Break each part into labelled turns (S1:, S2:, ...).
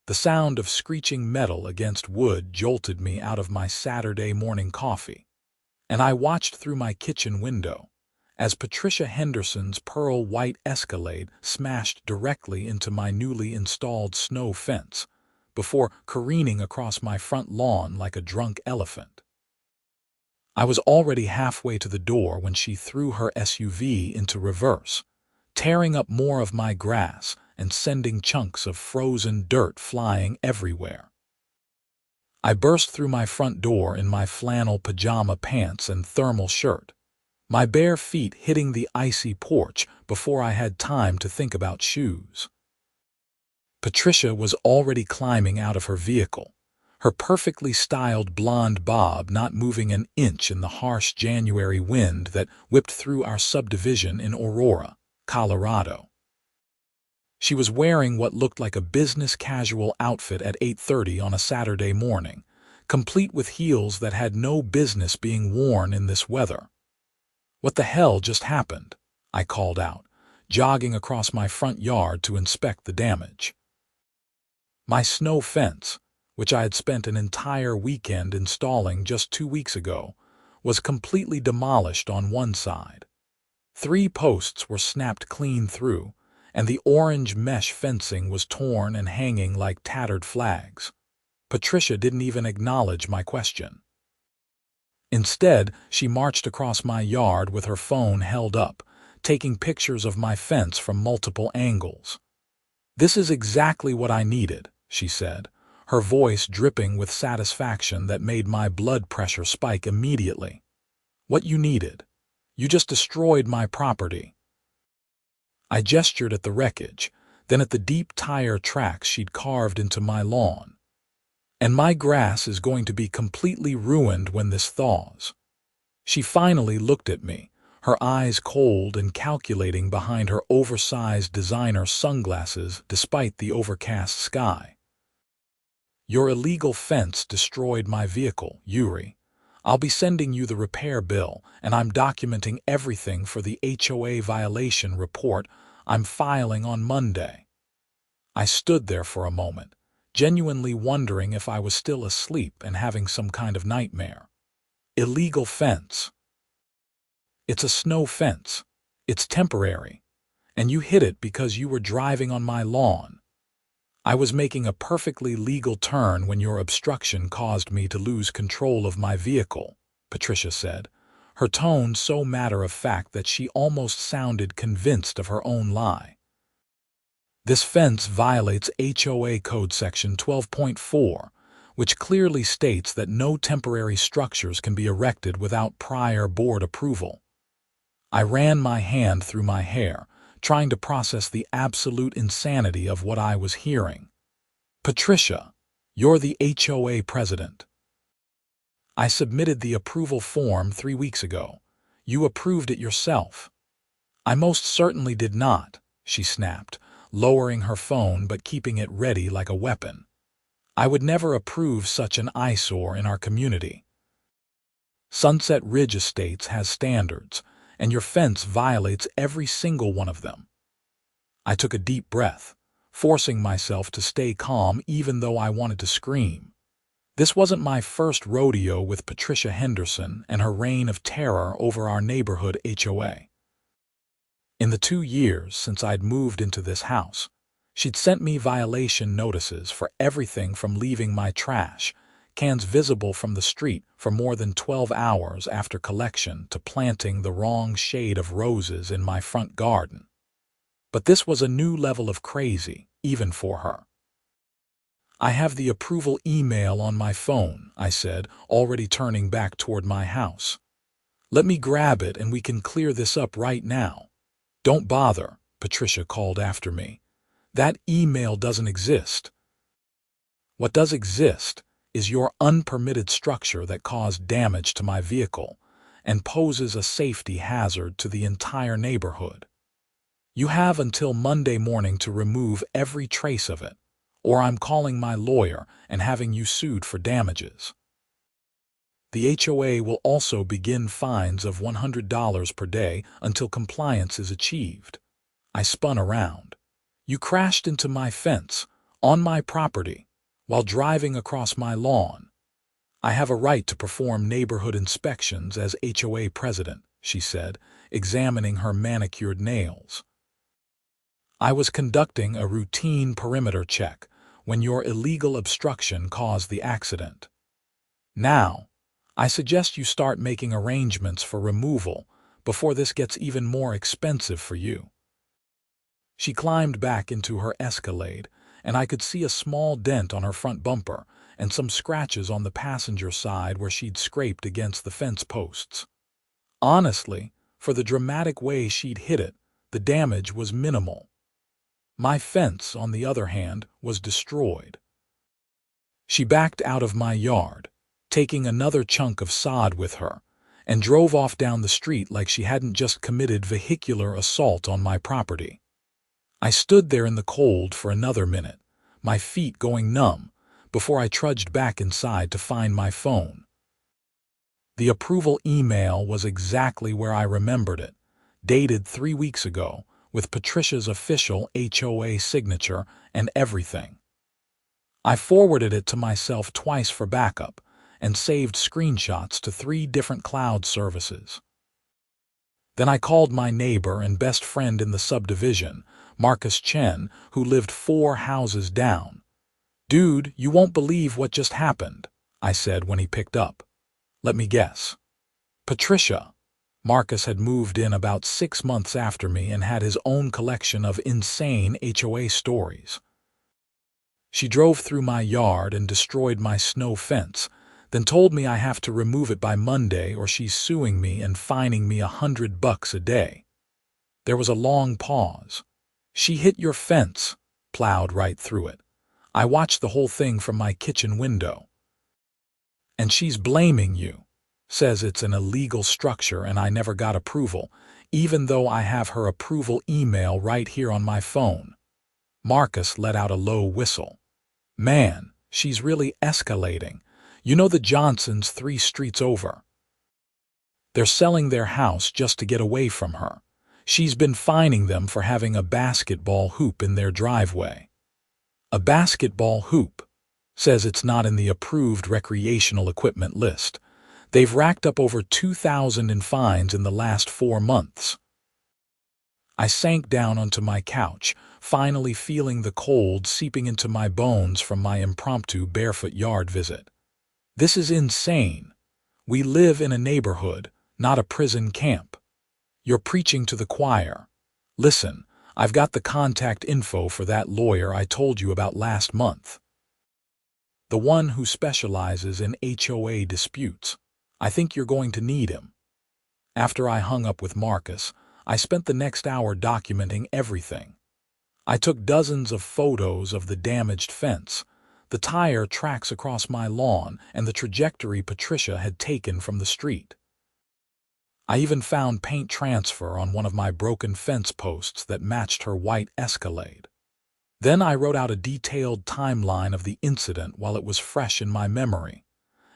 S1: The sound of screeching metal against wood jolted me out of my Saturday morning coffee, and I watched through my kitchen window as Patricia Henderson's pearl-white Escalade smashed directly into my newly installed snow fence before careening across my front lawn like a drunk elephant. I was already halfway to the door when she threw her SUV into reverse, tearing up more of my grass and sending chunks of frozen dirt flying everywhere. I burst through my front door in my flannel pajama pants and thermal shirt, my bare feet hitting the icy porch before I had time to think about shoes. Patricia was already climbing out of her vehicle, her perfectly styled blonde bob not moving an inch in the harsh January wind that whipped through our subdivision in Aurora, Colorado. She was wearing what looked like a business-casual outfit at 8:30 on a Saturday morning, complete with heels that had no business being worn in this weather. "What the hell just happened?" I called out, jogging across my front yard to inspect the damage. My snow fence, which I had spent an entire weekend installing just 2 weeks ago, was completely demolished on one side. 3 posts were snapped clean through, and the orange mesh fencing was torn and hanging like tattered flags. Patricia didn't even acknowledge my question. Instead, she marched across my yard with her phone held up, taking pictures of my fence from multiple angles. "This is exactly what I needed," she said, her voice dripping with satisfaction that made my blood pressure spike immediately. "What you needed? You just destroyed my property." I gestured at the wreckage, then at the deep tire tracks she'd carved into my lawn. "And my grass is going to be completely ruined when this thaws." She finally looked at me, her eyes cold and calculating behind her oversized designer sunglasses despite the overcast sky. "Your illegal fence destroyed my vehicle, Yuri. I'll be sending you the repair bill, and I'm documenting everything for the HOA violation report I'm filing on Monday." I stood there for a moment, genuinely wondering if I was still asleep and having some kind of nightmare. Illegal fence. It's a snow fence. It's temporary. And you hit it because you were driving on my lawn. I was making a perfectly legal turn when your obstruction caused me to lose control of my vehicle, Patricia said, her tone so matter-of-fact that she almost sounded convinced of her own lie. "This fence violates HOA Code Section 12.4, which clearly states that no temporary structures can be erected without prior board approval." I ran my hand through my hair, trying to process the absolute insanity of what I was hearing. "Patricia, you're the HOA president. I submitted the approval form 3 weeks ago. You approved it yourself." "I most certainly did not," she snapped, lowering her phone but keeping it ready like a weapon. "I would never approve such an eyesore in our community. Sunset Ridge Estates has standards, and your fence violates every single one of them." I took a deep breath, forcing myself to stay calm even though I wanted to scream. This wasn't my first rodeo with Patricia Henderson and her reign of terror over our neighborhood HOA. In the 2 years since I'd moved into this house, she'd sent me violation notices for everything from leaving my trash cans visible from the street for more than 12 hours after collection to planting the wrong shade of roses in my front garden. But this was a new level of crazy, even for her. "I have the approval email on my phone," I said, already turning back toward my house. "Let me grab it and we can clear this up right now." "Don't bother," Patricia called after me. "That email doesn't exist. What does exist is your unpermitted structure that caused damage to my vehicle and poses a safety hazard to the entire neighborhood. You have until Monday morning to remove every trace of it, or I'm calling my lawyer and having you sued for damages. The HOA will also begin fines of $100 per day until compliance is achieved." I spun around. "You crashed into my fence, On my property, while driving across my lawn. I have a right to perform neighborhood inspections as HOA president, she said, examining her manicured nails. I was conducting a routine perimeter check when your illegal obstruction caused the accident. Now, I suggest you start making arrangements for removal before this gets even more expensive for you. She climbed back into her Escalade, and I could see a small dent on her front bumper and some scratches on the passenger side where she'd scraped against the fence posts. Honestly, for the dramatic way she'd hit it, the damage was minimal. My fence, on the other hand, was destroyed. She backed out of my yard, taking another chunk of sod with her, and drove off down the street like she hadn't just committed vehicular assault on my property. I stood there in the cold for another minute, my feet going numb, before I trudged back inside to find my phone. The approval email was exactly where I remembered it, dated 3 weeks ago, with Patricia's official HOA signature and everything. I forwarded it to myself twice for backup and saved screenshots to 3 different cloud services. Then I called my neighbor and best friend in the subdivision, Marcus Chen, who lived 4 houses down. "Dude, you won't believe what just happened," I said when he picked up. "Let me guess." Patricia. Marcus had moved in about 6 months after me and had his own collection of insane HOA stories. She drove through my yard and destroyed my snow fence, then told me I have to remove it by Monday or she's suing me and fining me $100 a day. There was a long pause. "She hit your fence," plowed right through it. I watched the whole thing from my kitchen window. "And she's blaming you. Says it's an illegal structure and I never got approval, even though I have her approval email right here on my phone." Marcus let out a low whistle. "Man, she's really escalating. You know the Johnsons 3 streets over. They're selling their house just to get away from her. She's been fining them for having a basketball hoop in their driveway." A basketball hoop. Says it's not in the approved recreational equipment list. They've racked up over $2,000 in fines in the last 4 months. I sank down onto my couch, finally feeling the cold seeping into my bones from my impromptu barefoot yard visit. This is insane. We live in a neighborhood, not a prison camp. You're preaching to the choir. Listen, I've got the contact info for that lawyer I told you about last month. The one who specializes in HOA disputes. I think you're going to need him. After I hung up with Marcus, I spent the next hour documenting everything. I took dozens of photos of the damaged fence, the tire tracks across my lawn, and the trajectory Patricia had taken from the street. I even found paint transfer on one of my broken fence posts that matched her white Escalade. Then I wrote out a detailed timeline of the incident while it was fresh in my memory,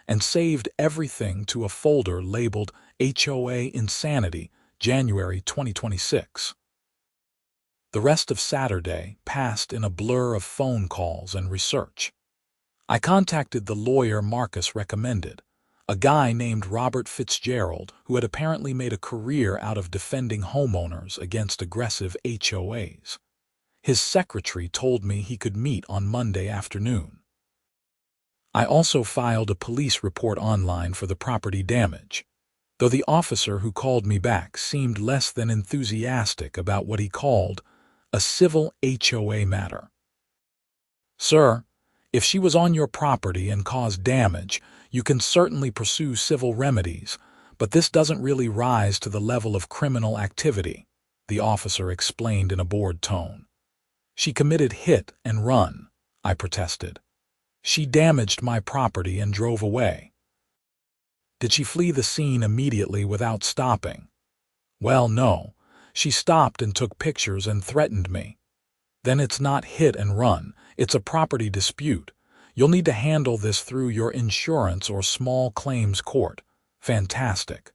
S1: and saved everything to a folder labeled HOA Insanity, January 2026. The rest of Saturday passed in a blur of phone calls and research. I contacted the lawyer Marcus recommended, a guy named Robert Fitzgerald who had apparently made a career out of defending homeowners against aggressive HOAs. His secretary told me he could meet on Monday afternoon. I also filed a police report online for the property damage, though the officer who called me back seemed less than enthusiastic about what he called a civil HOA matter. "Sir, if she was on your property and caused damage, you can certainly pursue civil remedies, but this doesn't really rise to the level of criminal activity," the officer explained in a bored tone. "She committed hit and run," I protested. "She damaged my property and drove away." "Did she flee the scene immediately without stopping?" "Well, no. She stopped and took pictures and threatened me." "Then it's not hit and run, it's a property dispute. You'll need to handle this through your insurance or small claims court." Fantastic.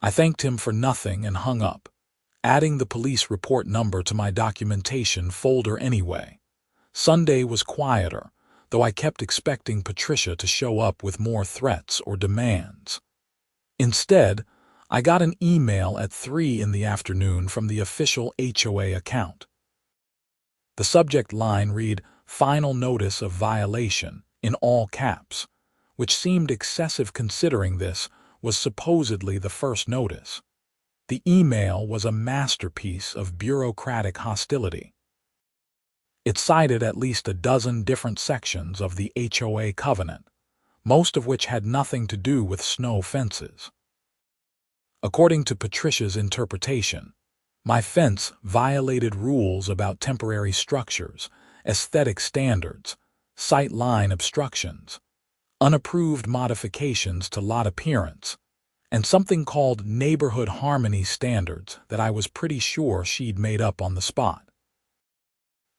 S1: I thanked him for nothing and hung up, adding the police report number to my documentation folder anyway. Sunday was quieter, though I kept expecting Patricia to show up with more threats or demands. Instead, I got an email at 3 in the afternoon from the official HOA account. The subject line read, "Final Notice of Violation," in all caps, which seemed excessive considering this was supposedly the first notice. The email was a masterpiece of bureaucratic hostility. It cited at least a dozen different sections of the HOA covenant, most of which had nothing to do with snow fences. According to Patricia's interpretation, my fence violated rules about temporary structures, aesthetic standards, sight line obstructions, unapproved modifications to lot appearance, and something called neighborhood harmony standards that I was pretty sure she'd made up on the spot.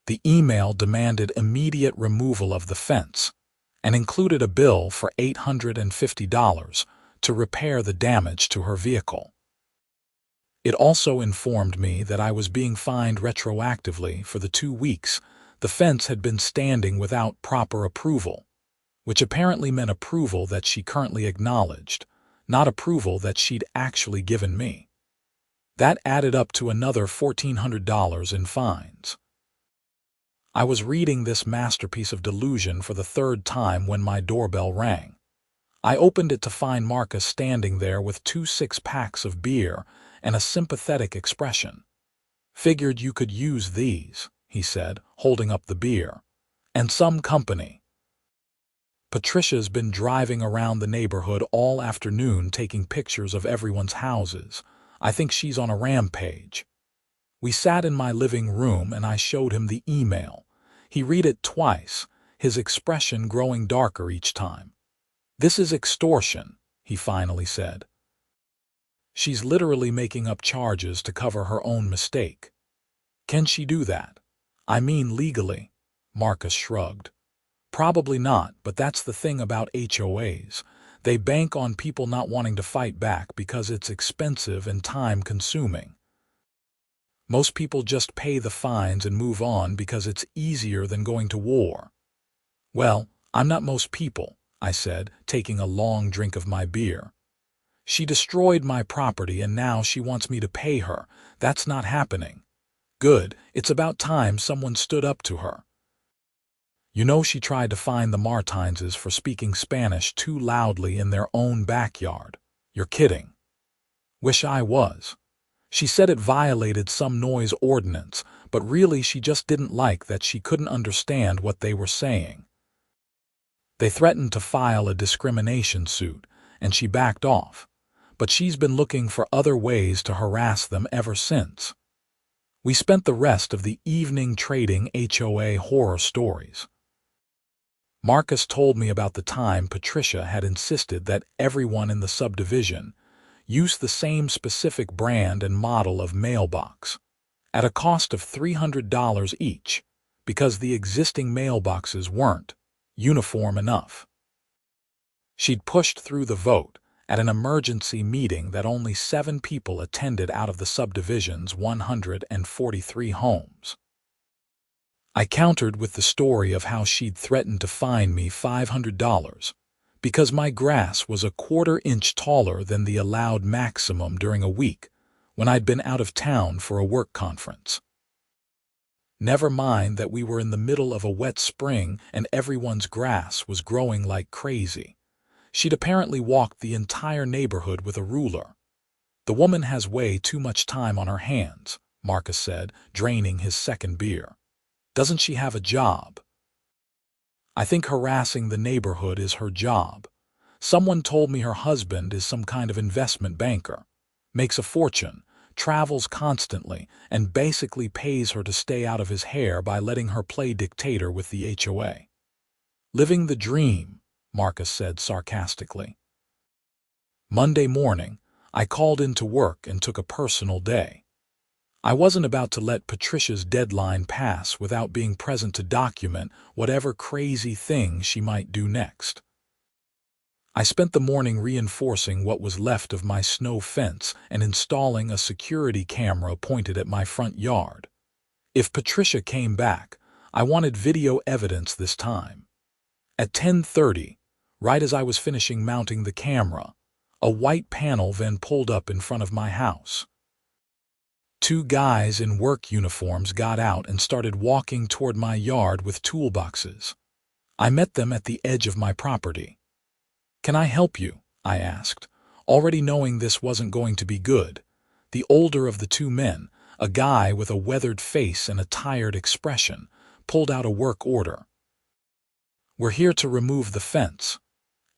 S1: The email demanded immediate removal of the fence and included a bill for $850 to repair the damage to her vehicle. It also informed me that I was being fined retroactively for the 2 weeks the fence had been standing without proper approval, which apparently meant approval that she currently acknowledged, not approval that she'd actually given me. That added up to another $1,400 in fines. I was reading this masterpiece of delusion for the 3rd time when my doorbell rang. I opened it to find Marcus standing there with 2 six-packs of beer and a sympathetic expression. "Figured you could use these," he said, holding up the beer. "And some company." Patricia's been driving around the neighborhood all afternoon taking pictures of everyone's houses. I think she's on a rampage. We sat in my living room and I showed him the email. He read it twice, his expression growing darker each time. "This is extortion," he finally said. "She's literally making up charges to cover her own mistake." "Can she do that? I mean legally?" Marcus shrugged. "Probably not, but that's the thing about HOAs. They bank on people not wanting to fight back because it's expensive and time-consuming. Most people just pay the fines and move on because it's easier than going to war." "Well, I'm not most people," I said, taking a long drink of my beer. "She destroyed my property and now she wants me to pay her. That's not happening." "Good, it's about time someone stood up to her. You know she tried to fine the Martinses for speaking Spanish too loudly in their own backyard." "You're kidding." "Wish I was. She said it violated some noise ordinance, but really she just didn't like that she couldn't understand what they were saying. They threatened to file a discrimination suit, and she backed off, but she's been looking for other ways to harass them ever since." We spent the rest of the evening trading HOA horror stories. Marcus told me about the time Patricia had insisted that everyone in the subdivision use the same specific brand and model of mailbox, at a cost of $300 each, because the existing mailboxes weren't uniform enough. She'd pushed through the vote at an emergency meeting that only 7 people attended out of the subdivision's 143 homes. I countered with the story of how she'd threatened to fine me $500 because my grass was a 1/4 inch taller than the allowed maximum during a week when I'd been out of town for a work conference. Never mind that we were in the middle of a wet spring and everyone's grass was growing like crazy. She'd apparently walked the entire neighborhood with a ruler. "The woman has way too much time on her hands," Marcus said, draining his second beer. "Doesn't she have a job?" "I think harassing the neighborhood is her job. Someone told me her husband is some kind of investment banker, makes a fortune, travels constantly, and basically pays her to stay out of his hair by letting her play dictator with the HOA. Living the dream," Marcus said sarcastically. Monday morning, I called into work and took a personal day. I wasn't about to let Patricia's deadline pass without being present to document whatever crazy thing she might do next. I spent the morning reinforcing what was left of my snow fence and installing a security camera pointed at my front yard. If Patricia came back, I wanted video evidence this time. At 10:30, right as I was finishing mounting the camera, a white panel van pulled up in front of my house. Two guys in work uniforms got out and started walking toward my yard with toolboxes. I met them at the edge of my property. "Can I help you?" I asked, already knowing this wasn't going to be good. The older of the two men, a guy with a weathered face and a tired expression, pulled out a work order. "We're here to remove the fence.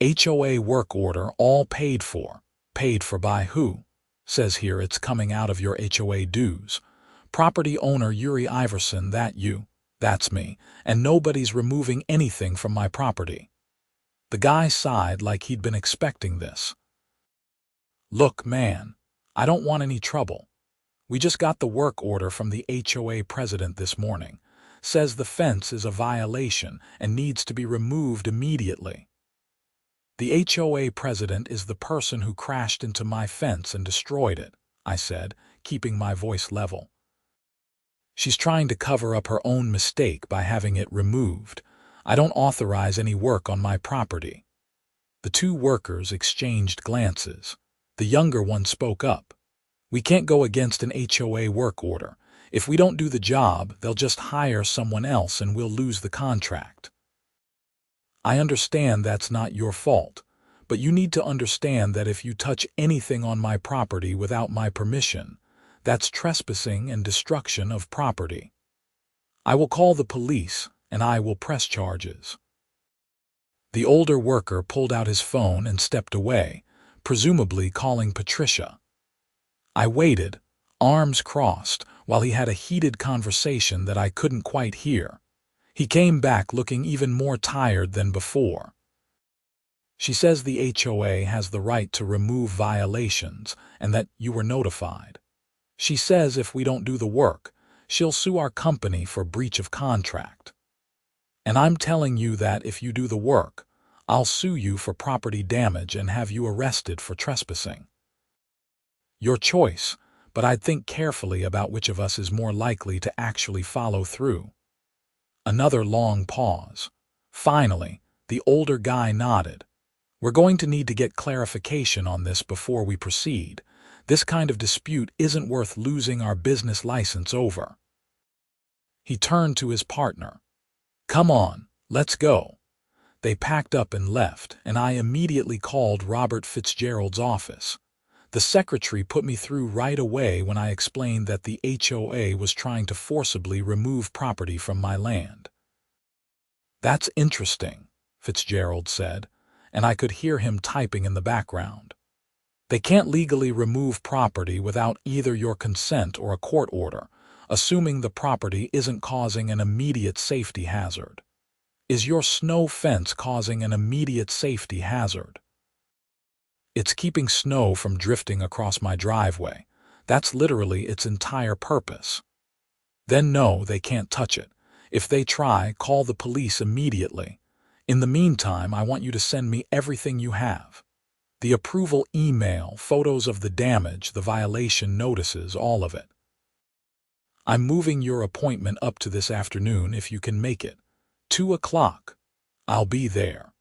S1: HOA work order, all paid for." "Paid for by who?" "Says here it's coming out of your HOA dues. Property owner Yuri Iverson, that you?" "That's me, and nobody's removing anything from my property." The guy sighed like he'd been expecting this. "Look, man, I don't want any trouble. We just got the work order from the HOA president this morning. Says the fence is a violation and needs to be removed immediately." "The HOA president is the person who crashed into my fence and destroyed it," I said, keeping my voice level. "She's trying to cover up her own mistake by having it removed. I don't authorize any work on my property." The two workers exchanged glances. The younger one spoke up. "We can't go against an HOA work order. If we don't do the job, they'll just hire someone else and we'll lose the contract." "I understand that's not your fault, but you need to understand that if you touch anything on my property without my permission, that's trespassing and destruction of property. I will call the police and I will press charges." The older worker pulled out his phone and stepped away, presumably calling Patricia. I waited, arms crossed, while he had a heated conversation that I couldn't quite hear. He came back looking even more tired than before. "She says the HOA has the right to remove violations and that you were notified. She says if we don't do the work, she'll sue our company for breach of contract. And I'm telling you that if you do the work, I'll sue you for property damage and have you arrested for trespassing. Your choice, but I'd think carefully about which of us is more likely to actually follow through." Another long pause. Finally, the older guy nodded. "We're going to need to get clarification on this before we proceed. This kind of dispute isn't worth losing our business license over." He turned to his partner. "Come on, let's go." They packed up and left, and I immediately called Robert Fitzgerald's office. The secretary put me through right away when I explained that the HOA was trying to forcibly remove property from my land. "That's interesting," Fitzgerald said, and I could hear him typing in the background. "They can't legally remove property without either your consent or a court order, assuming the property isn't causing an immediate safety hazard. Is your snow fence causing an immediate safety hazard?" "It's keeping snow from drifting across my driveway. That's literally its entire purpose." "Then no, they can't touch it. If they try, call the police immediately. In the meantime, I want you to send me everything you have. The approval email, photos of the damage, the violation notices, all of it. I'm moving your appointment up to this afternoon if you can make it. 2 o'clock. I'll be there."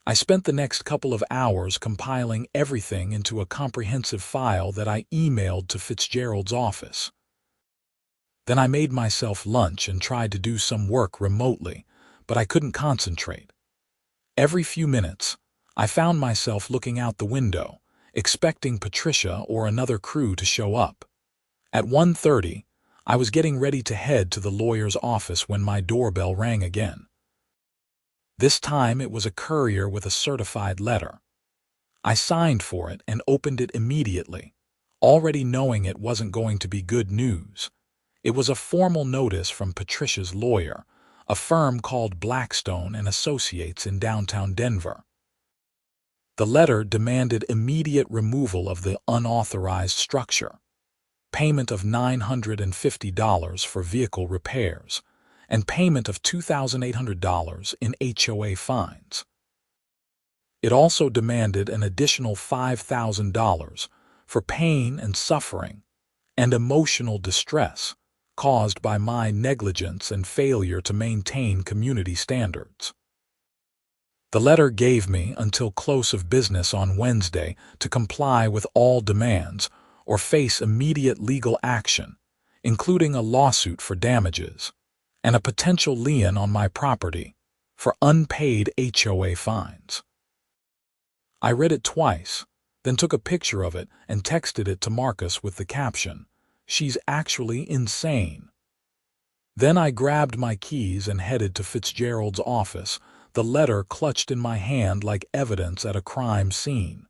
S1: I spent the next couple of hours compiling everything into a comprehensive file that I emailed to Fitzgerald's office. Then I made myself lunch and tried to do some work remotely, but I couldn't concentrate. Every few minutes, I found myself looking out the window, expecting Patricia or another crew to show up. At 1:30, I was getting ready to head to the lawyer's office when my doorbell rang again. This time it was a courier with a certified letter. I signed for it and opened it immediately, already knowing it wasn't going to be good news. It was a formal notice from Patricia's lawyer, a firm called Blackstone and Associates in downtown Denver. The letter demanded immediate removal of the unauthorized structure, payment of $950 for vehicle repairs, and payment of $2,800 in HOA fines. It also demanded an additional $5,000 for pain and suffering and emotional distress caused by my negligence and failure to maintain community standards. The letter gave me until close of business on Wednesday to comply with all demands or face immediate legal action, including a lawsuit for damages and a potential lien on my property for unpaid HOA fines. I read it twice, then took a picture of it and texted it to Marcus with the caption, "She's actually insane." Then I grabbed my keys and headed to Fitzgerald's office, the letter clutched in my hand like evidence at a crime scene.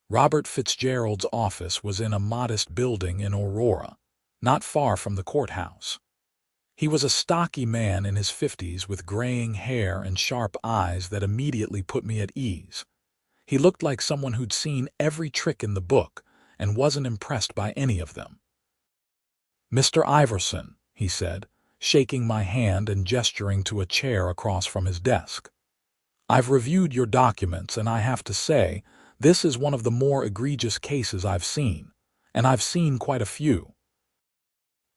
S1: Robert Fitzgerald's office was in a modest building in Aurora, not far from the courthouse. He was a stocky man in his 50s with graying hair and sharp eyes that immediately put me at ease. He looked like someone who'd seen every trick in the book and wasn't impressed by any of them. "Mr. Iverson," he said, shaking my hand and gesturing to a chair across from his desk. "I've reviewed your documents, and I have to say, this is one of the more egregious cases I've seen, and I've seen quite a few."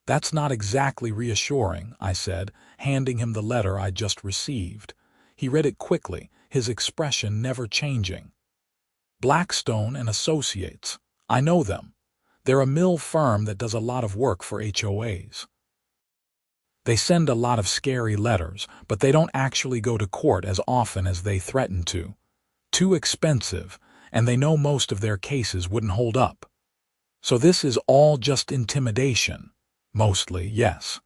S1: "That's not exactly reassuring," I said, handing him the letter I just received. He read it quickly, his expression never changing. "Blackstone and Associates. I know them. They're a mill firm that does a lot of work for HOAs. They send a lot of scary letters, but they don't actually go to court as often as they threaten to. Too expensive, and they know most of their cases wouldn't hold up. So this is all just intimidation. Mostly, yes.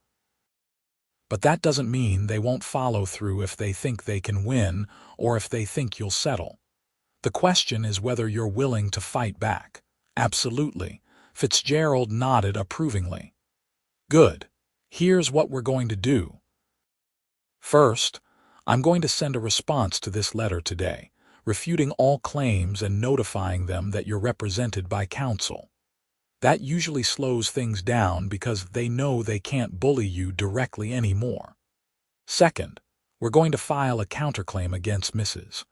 S1: But that doesn't mean they won't follow through if they think they can win or if they think you'll settle. The question is whether you're willing to fight back." "Absolutely." Fitzgerald nodded approvingly. "Good. Here's what we're going to do. First, I'm going to send a response to this letter today, refuting all claims and notifying them that you're represented by counsel. That usually slows things down because they know they can't bully you directly anymore. Second, we're going to file a counterclaim against Mrs.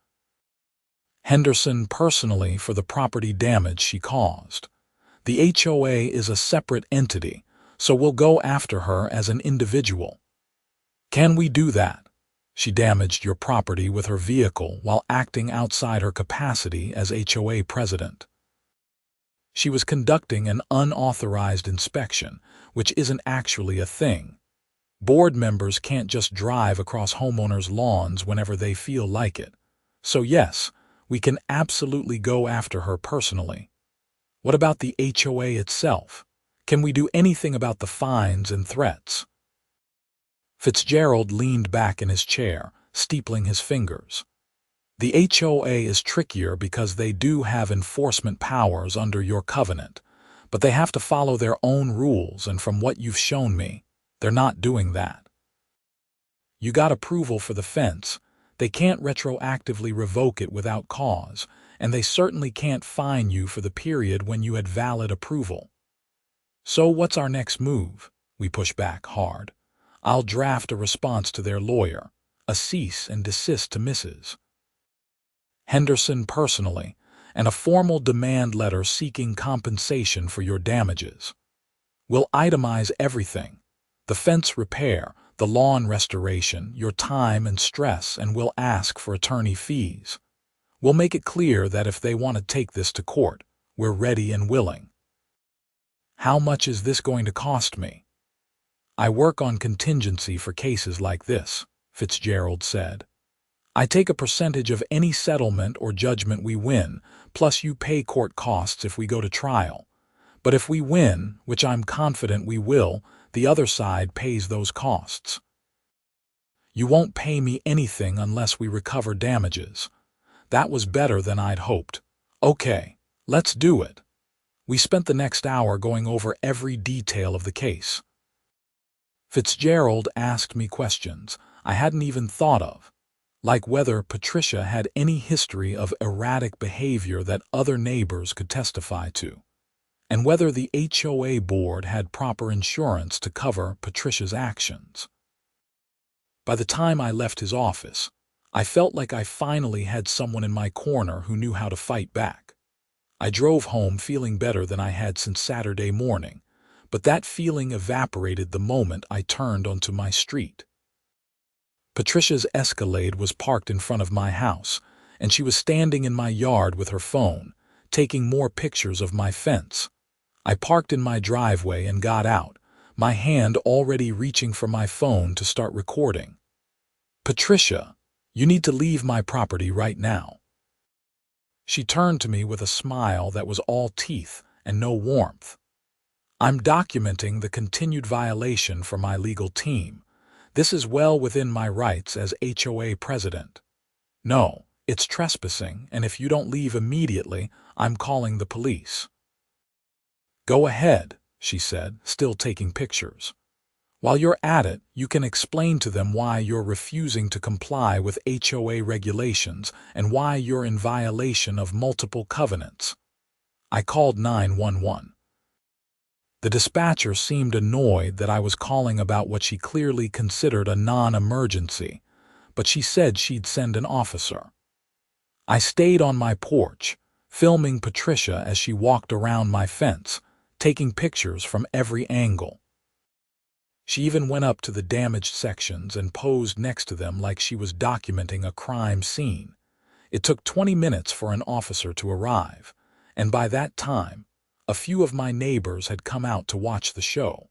S1: Henderson personally for the property damage she caused. The HOA is a separate entity, so we'll go after her as an individual." "Can we do that?" "She damaged your property with her vehicle while acting outside her capacity as HOA president. She was conducting an unauthorized inspection, which isn't actually a thing. Board members can't just drive across homeowners' lawns whenever they feel like it. So yes, we can absolutely go after her personally." "What about the HOA itself? Can we do anything about the fines and threats?" Fitzgerald leaned back in his chair, steepling his fingers. "The HOA is trickier because they do have enforcement powers under your covenant, but they have to follow their own rules, and from what you've shown me, they're not doing that. You got approval for the fence. They can't retroactively revoke it without cause, and they certainly can't fine you for the period when you had valid approval. So what's our next move?" We push back hard. "I'll draft a response to their lawyer, a cease and desist to Mrs. Henderson personally, and a formal demand letter seeking compensation for your damages. We'll itemize everything: the fence repair, the lawn restoration, your time and stress, and we'll ask for attorney fees. We'll make it clear that if they want to take this to court, we're ready and willing." "How much is this going to cost me?" "I work on contingency for cases like this," Fitzgerald said. "I take a percentage of any settlement or judgment we win, plus you pay court costs if we go to trial. But if we win, which I'm confident we will, the other side pays those costs." "You won't pay me anything unless we recover damages." That was better than I'd hoped. "Okay, let's do it." We spent the next hour going over every detail of the case. Fitzgerald asked me questions I hadn't even thought of, like whether Patricia had any history of erratic behavior that other neighbors could testify to, and whether the HOA board had proper insurance to cover Patricia's actions. By the time I left his office, I felt like I finally had someone in my corner who knew how to fight back. I drove home feeling better than I had since Saturday morning, but that feeling evaporated the moment I turned onto my street. Patricia's Escalade was parked in front of my house, and she was standing in my yard with her phone, taking more pictures of my fence. I parked in my driveway and got out, my hand already reaching for my phone to start recording. "Patricia, you need to leave my property right now." She turned to me with a smile that was all teeth and no warmth. "I'm documenting the continued violation for my legal team. This is well within my rights as HOA president. No, it's trespassing, and if you don't leave immediately, I'm calling the police." "Go ahead," she said, still taking pictures. "While you're at it, you can explain to them why you're refusing to comply with HOA regulations and why you're in violation of multiple covenants." I called 911. The dispatcher seemed annoyed that I was calling about what she clearly considered a non-emergency, but she said she'd send an officer. I stayed on my porch, filming Patricia as she walked around my fence, taking pictures from every angle. She even went up to the damaged sections and posed next to them like she was documenting a crime scene. It took 20 minutes for an officer to arrive, and by that time, a few of my neighbors had come out to watch the show.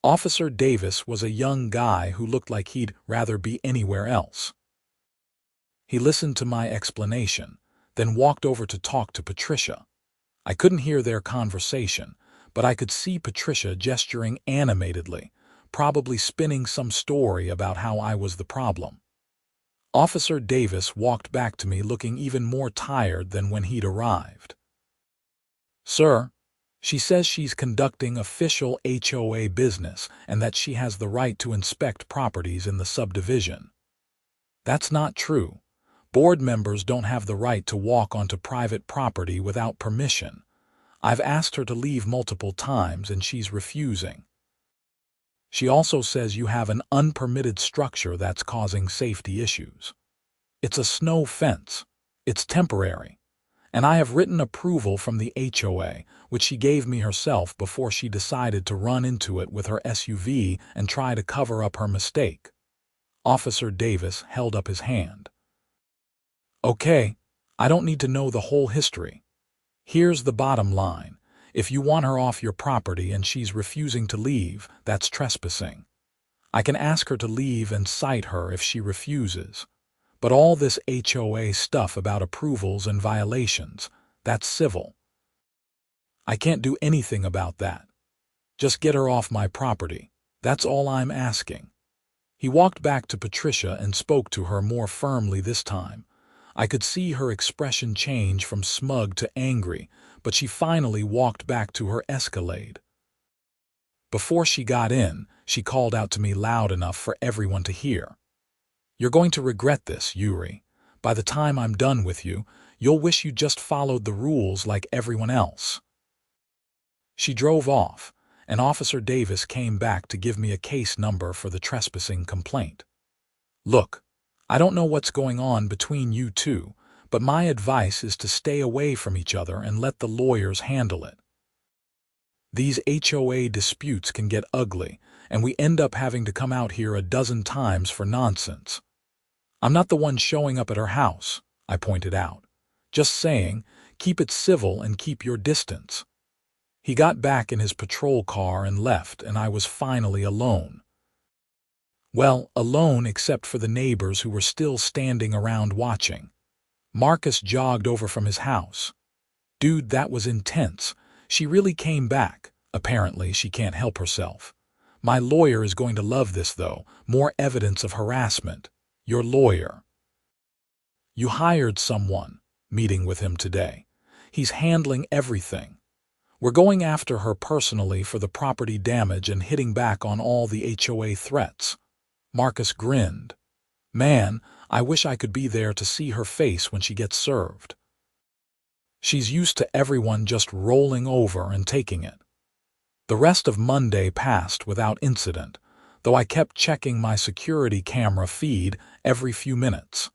S1: Officer Davis was a young guy who looked like he'd rather be anywhere else. He listened to my explanation, then walked over to talk to Patricia. I couldn't hear their conversation, but I could see Patricia gesturing animatedly, probably spinning some story about how I was the problem. Officer Davis walked back to me looking even more tired than when he'd arrived. "Sir, she says she's conducting official HOA business and that she has the right to inspect properties in the subdivision." "That's not true. Board members don't have the right to walk onto private property without permission. I've asked her to leave multiple times and she's refusing. She also says you have an unpermitted structure that's causing safety issues. It's a snow fence. It's temporary. And I have written approval from the HOA, which she gave me herself before she decided to run into it with her SUV and try to cover up her mistake." Officer Davis held up his hand. "Okay, I don't need to know the whole history. Here's the bottom line. If you want her off your property and she's refusing to leave, that's trespassing. I can ask her to leave and cite her if she refuses. But all this HOA stuff about approvals and violations, that's civil. I can't do anything about that. Just get her off my property. That's all I'm asking." He walked back to Patricia and spoke to her more firmly this time. I could see her expression change from smug to angry, but she finally walked back to her Escalade. Before she got in, she called out to me loud enough for everyone to hear. "You're going to regret this, Yuri. By the time I'm done with you, you'll wish you just followed the rules like everyone else." She drove off, and Officer Davis came back to give me a case number for the trespassing complaint. "Look, I don't know what's going on between you two, but my advice is to stay away from each other and let the lawyers handle it. These HOA disputes can get ugly, and we end up having to come out here a dozen times for nonsense. I'm not the one showing up at her house," I pointed out. "Just saying, keep it civil and keep your distance." He got back in his patrol car and left, and I was finally alone. Well, alone except for the neighbors who were still standing around watching. Marcus jogged over from his house. "Dude, that was intense. She really came back. Apparently, she can't help herself. My lawyer is going to love this, though. More evidence of harassment. Your lawyer. You hired someone. Meeting with him today. He's handling everything. We're going after her personally for the property damage and hitting back on all the HOA threats." Marcus grinned. "Man, I wish I could be there to see her face when she gets served. She's used to everyone just rolling over and taking it." The rest of Monday passed without incident, though I kept checking my security camera feed every few minutes.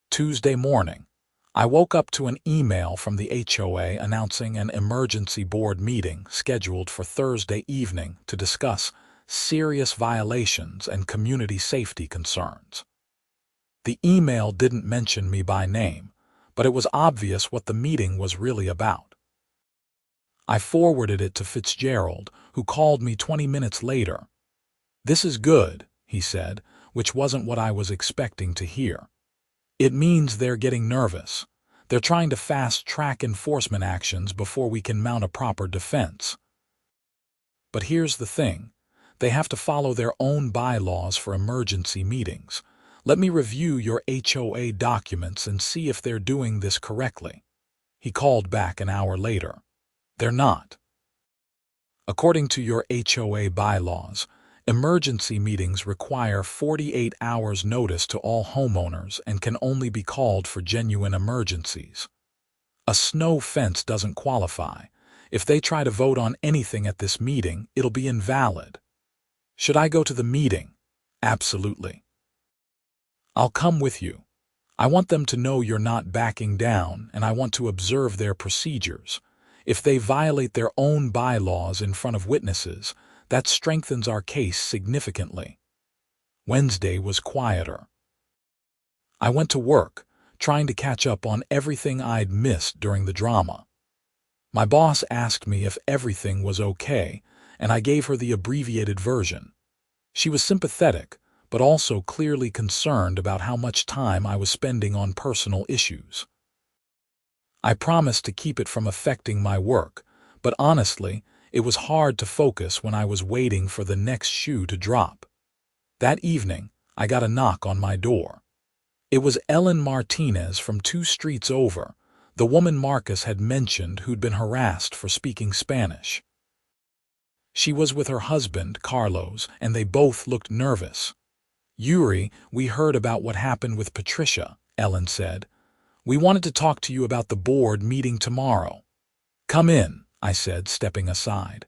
S1: Tuesday morning, I woke up to an email from the HOA announcing an emergency board meeting scheduled for Thursday evening to discuss serious violations and community safety concerns. The email didn't mention me by name, but it was obvious what the meeting was really about. I forwarded it to Fitzgerald, who called me 20 minutes later. "This is good," he said, which wasn't what I was expecting to hear. "It means they're getting nervous. They're trying to fast-track enforcement actions before we can mount a proper defense. But here's the thing. They have to follow their own bylaws for emergency meetings. Let me review your HOA documents and see if they're doing this correctly." He called back an hour later. "They're not. According to your HOA bylaws, emergency meetings require 48 hours notice to all homeowners and can only be called for genuine emergencies. A snow fence doesn't qualify. If they try to vote on anything at this meeting, it'll be invalid." "Should I go to the meeting?" "Absolutely. I'll come with you. I want them to know you're not backing down, and I want to observe their procedures. If they violate their own bylaws in front of witnesses, that strengthens our case significantly." Wednesday was quieter. I went to work, trying to catch up on everything I'd missed during the drama. My boss asked me if everything was okay, and I gave her the abbreviated version. She was sympathetic, but also clearly concerned about how much time I was spending on personal issues. I promised to keep it from affecting my work, but honestly, it was hard to focus when I was waiting for the next shoe to drop. That evening, I got a knock on my door. It was Ellen Martinez from 2 streets over, the woman Marcus had mentioned who'd been harassed for speaking Spanish. She was with her husband, Carlos, and they both looked nervous. "Yuri, we heard about what happened with Patricia," Ellen said. "We wanted to talk to you about the board meeting tomorrow." "Come in," I said, stepping aside.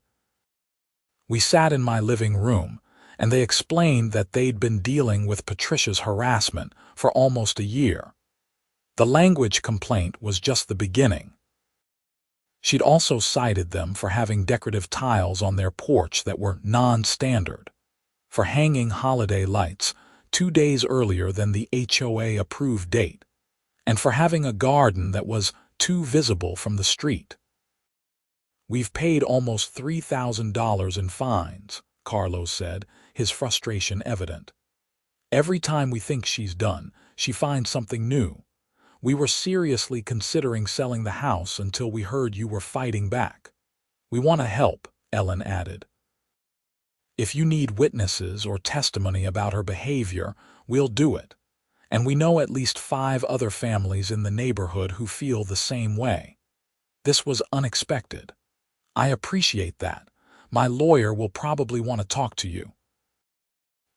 S1: We sat in my living room, and they explained that they'd been dealing with Patricia's harassment for almost a year. The language complaint was just the beginning. She'd also cited them for having decorative tiles on their porch that were non-standard, for hanging holiday lights 2 days earlier than the HOA-approved date, and for having a garden that was too visible from the street. "We've paid almost $3,000 in fines," Carlos said, his frustration evident. "Every time we think she's done, she finds something new. We were seriously considering selling the house until we heard you were fighting back. We want to help," Ellen added. "If you need witnesses or testimony about her behavior, we'll do it. And we know at least 5 other families in the neighborhood who feel the same way. This was unexpected. I appreciate that. My lawyer will probably want to talk to you."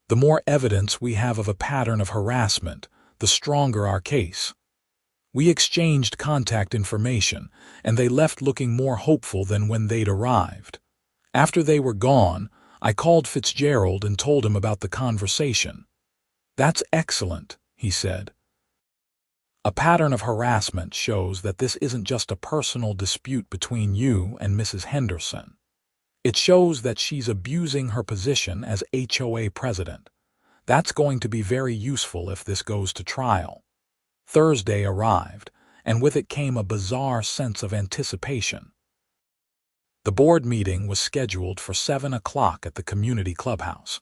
S1: The more evidence we have of a pattern of harassment, the stronger our case. We exchanged contact information, and they left looking more hopeful than when they'd arrived. After they were gone, I called Fitzgerald and told him about the conversation. "That's excellent," he said. "A pattern of harassment shows that this isn't just a personal dispute between you and Mrs. Henderson. It shows that she's abusing her position as HOA president. That's going to be very useful if this goes to trial." Thursday arrived, and with it came a bizarre sense of anticipation. The board meeting was scheduled for 7 o'clock at the community clubhouse,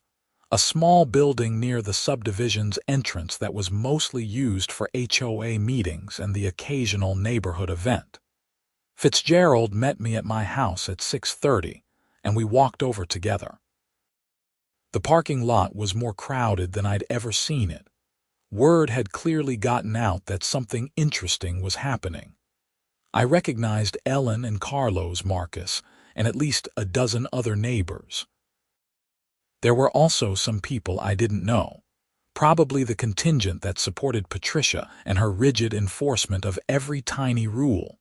S1: a small building near the subdivision's entrance that was mostly used for HOA meetings and the occasional neighborhood event. Fitzgerald met me at my house at 6:30, and we walked over together. The parking lot was more crowded than I'd ever seen it. Word had clearly gotten out that something interesting was happening. I recognized Ellen and Carlos Marcus and at least a dozen other neighbors. There were also some people I didn't know, probably the contingent that supported Patricia and her rigid enforcement of every tiny rule.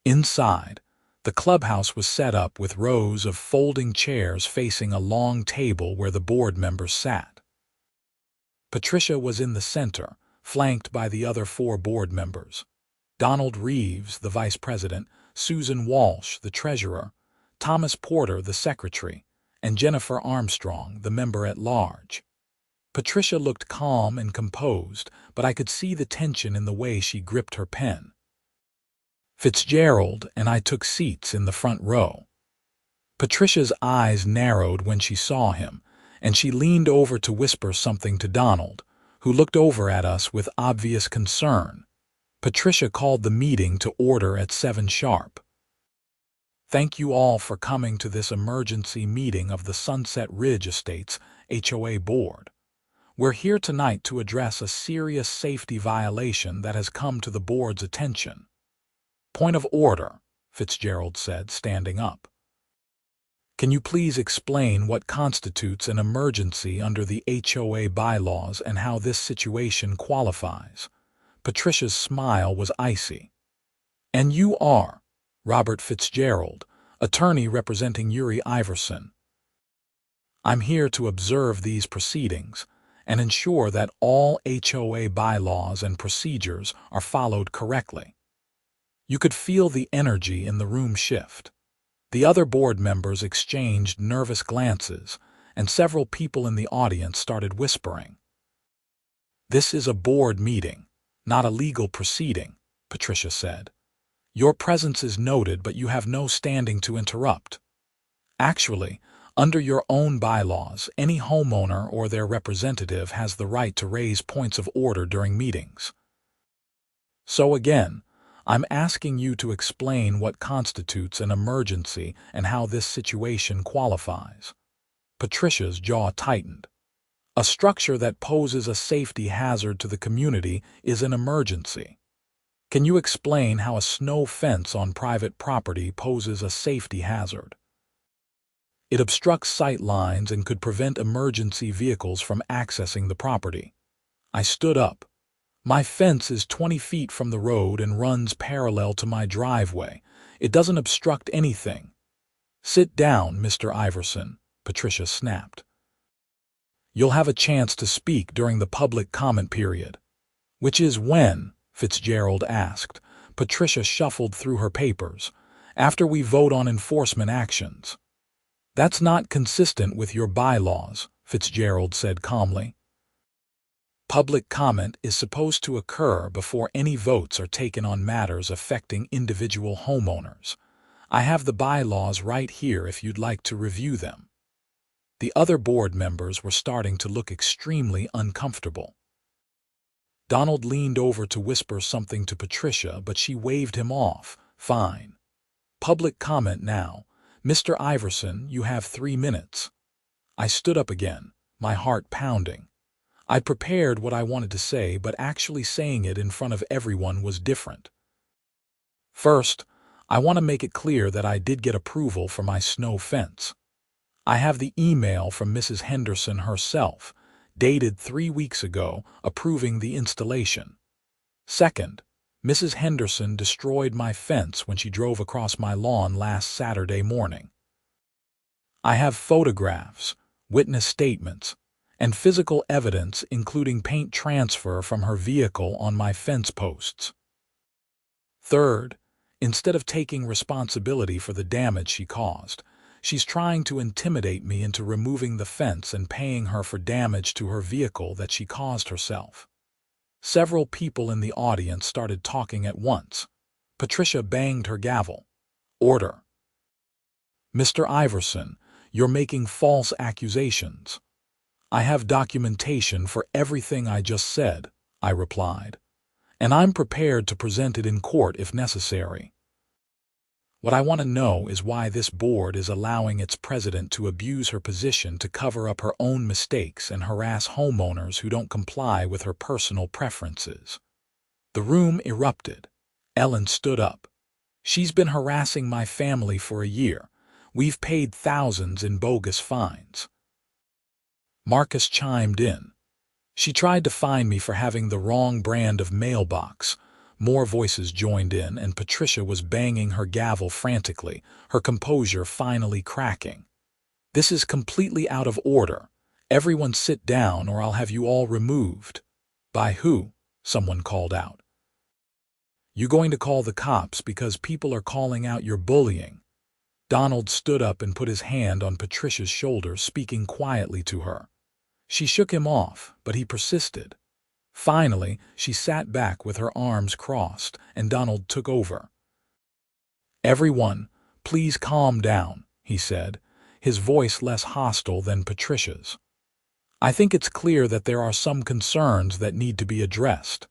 S1: Inside, the clubhouse was set up with rows of folding chairs facing a long table where the board members sat. Patricia was in the center, flanked by the other 4 board members. Donald Reeves, the vice president, Susan Walsh, the treasurer, Thomas Porter, the secretary, and Jennifer Armstrong, the member-at-large. Patricia looked calm and composed, but I could see the tension in the way she gripped her pen. Fitzgerald and I took seats in the front row. Patricia's eyes narrowed when she saw him, and she leaned over to whisper something to Donald, who looked over at us with obvious concern. Patricia called the meeting to order at 7 sharp. Thank you all for coming to this emergency meeting of the Sunset Ridge Estates HOA Board. We're here tonight to address a serious safety violation that has come to the board's attention. Point of order, Fitzgerald said, standing up. Can you please explain what constitutes an emergency under the HOA bylaws and how this situation qualifies? Patricia's smile was icy. And you are Robert Fitzgerald, attorney representing Uri Iverson. I'm here to observe these proceedings and ensure that all HOA bylaws and procedures are followed correctly. You could feel the energy in the room shift. The other board members exchanged nervous glances, and several people in the audience started whispering. This is a board meeting, not a legal proceeding, Patricia said. Your presence is noted, but you have no standing to interrupt. Actually, under your own bylaws, any homeowner or their representative has the right to raise points of order during meetings. So again, I'm asking you to explain what constitutes an emergency and how this situation qualifies. Patricia's jaw tightened. A structure that poses a safety hazard to the community is an emergency. Can you explain how a snow fence on private property poses a safety hazard? It obstructs sight lines and could prevent emergency vehicles from accessing the property. I stood up. My fence is 20 feet from the road and runs parallel to my driveway. It doesn't obstruct anything. Sit down, Mr. Iverson, Patricia snapped. You'll have a chance to speak during the public comment period. Which is when? Fitzgerald asked. Patricia shuffled through her papers. After we vote on enforcement actions. That's not consistent with your bylaws, Fitzgerald said calmly. Public comment is supposed to occur before any votes are taken on matters affecting individual homeowners. I have the bylaws right here if you'd like to review them. The other board members were starting to look extremely uncomfortable. Donald leaned over to whisper something to Patricia, but she waved him off. Fine. Public comment now. Mr. Iverson, you have 3 minutes. I stood up again, my heart pounding. I prepared what I wanted to say, but actually saying it in front of everyone was different. First, I want to make it clear that I did get approval for my snow fence. I have the email from Mrs. Henderson herself, dated 3 weeks ago, approving the installation. Second, Mrs. Henderson destroyed my fence when she drove across my lawn last Saturday morning. I have photographs, witness statements, and physical evidence including paint transfer from her vehicle on my fence posts. Third, instead of taking responsibility for the damage she caused, she's trying to intimidate me into removing the fence and paying her for damage to her vehicle that she caused herself. Several people in the audience started talking at once. Patricia banged her gavel. Order. Mr. Iverson, you're making false accusations. I have documentation for everything I just said, I replied, and I'm prepared to present it in court if necessary. What I want to know is why this board is allowing its president to abuse her position to cover up her own mistakes and harass homeowners who don't comply with her personal preferences. The room erupted. Ellen stood up. She's been harassing my family for a year. We've paid thousands in bogus fines. Marcus chimed in. She tried to fine me for having the wrong brand of mailbox. More voices joined in, and Patricia was banging her gavel frantically, her composure finally cracking. This is completely out of order. Everyone sit down or I'll have you all removed. By who? Someone called out. You going to call the cops because people are calling out your bullying? Donald stood up and put his hand on Patricia's shoulder, speaking quietly to her. She shook him off, but he persisted. Finally, she sat back with her arms crossed, and Donald took over. "Everyone, please calm down," he said, his voice less hostile than Patricia's. "I think it's clear that there are some concerns that need to be addressed.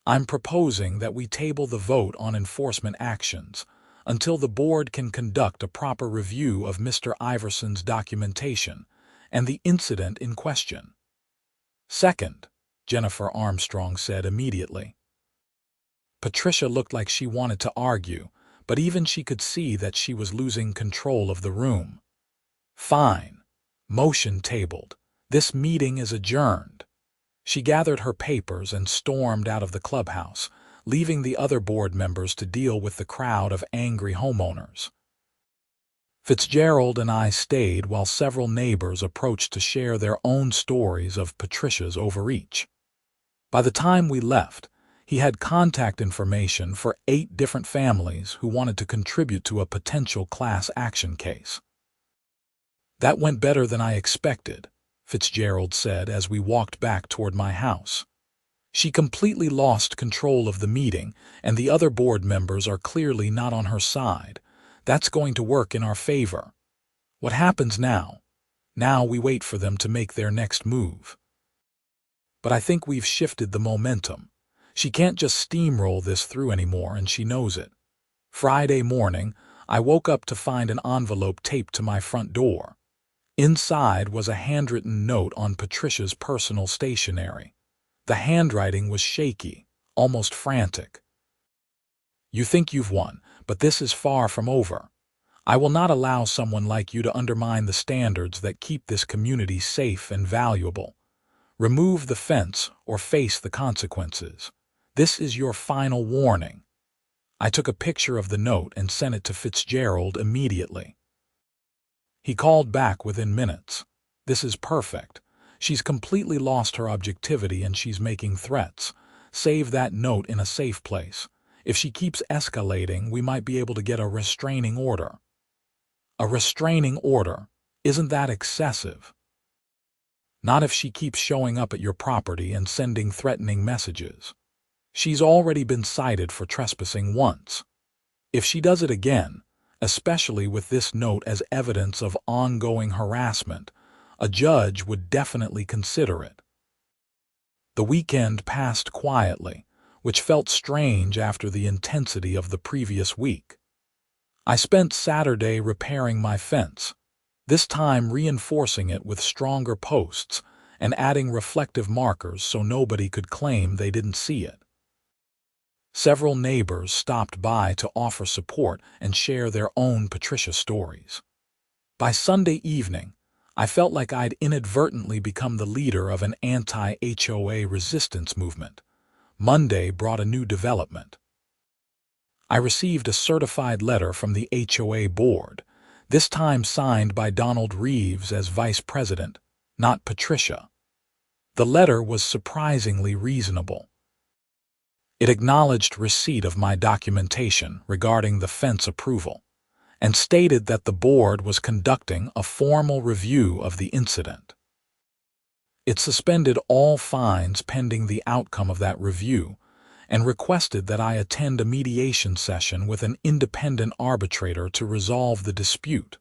S1: I'm proposing that we table the vote on enforcement actions until the board can conduct a proper review of Mr. Iverson's documentation and the incident in question." "Second," Jennifer Armstrong said immediately. Patricia looked like she wanted to argue, but even she could see that she was losing control of the room. "Fine. Motion tabled. This meeting is adjourned." She gathered her papers and stormed out of the clubhouse, leaving the other board members to deal with the crowd of angry homeowners. Fitzgerald and I stayed while several neighbors approached to share their own stories of Patricia's overreach. By the time we left, he had contact information for 8 different families who wanted to contribute to a potential class action case. "That went better than I expected," Fitzgerald said as we walked back toward my house. "She completely lost control of the meeting, and the other board members are clearly not on her side. That's going to work in our favor. What happens now? Now we wait for them to make their next move. But I think we've shifted the momentum. She can't just steamroll this through anymore, and she knows it." Friday morning, I woke up to find an envelope taped to my front door. Inside was a handwritten note on Patricia's personal stationery. The handwriting was shaky, almost frantic. "You think you've won, but this is far from over. I will not allow someone like you to undermine the standards that keep this community safe and valuable. Remove the fence or face the consequences. This is your final warning." I took a picture of the note and sent it to Fitzgerald immediately. He called back within minutes. "This is perfect. She's completely lost her objectivity and she's making threats. Save that note in a safe place. If she keeps escalating, we might be able to get a restraining order." "A restraining order? Isn't that excessive?" "Not if she keeps showing up at your property and sending threatening messages. She's already been cited for trespassing once. If she does it again, especially with this note as evidence of ongoing harassment, a judge would definitely consider it." The weekend passed quietly, which felt strange after the intensity of the previous week. I spent Saturday repairing my fence, this time reinforcing it with stronger posts and adding reflective markers so nobody could claim they didn't see it. Several neighbors stopped by to offer support and share their own Patricia stories. By Sunday evening, I felt like I'd inadvertently become the leader of an anti-HOA resistance movement. Monday brought a new development. I received a certified letter from the HOA board, this time signed by Donald Reeves as vice president, not Patricia. The letter was surprisingly reasonable. It acknowledged receipt of my documentation regarding the fence approval and stated that the board was conducting a formal review of the incident. It suspended all fines pending the outcome of that review and requested that I attend a mediation session with an independent arbitrator to resolve the dispute.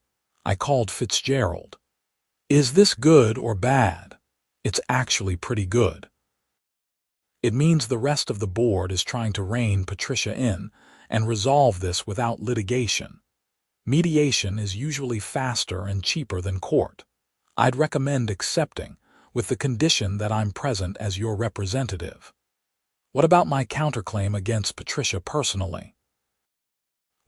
S1: I called Fitzgerald. "Is this good or bad?" "It's actually pretty good. It means the rest of the board is trying to rein Patricia in and resolve this without litigation. Mediation is usually faster and cheaper than court. I'd recommend accepting, with the condition that I'm present as your representative." "What about my counterclaim against Patricia personally?"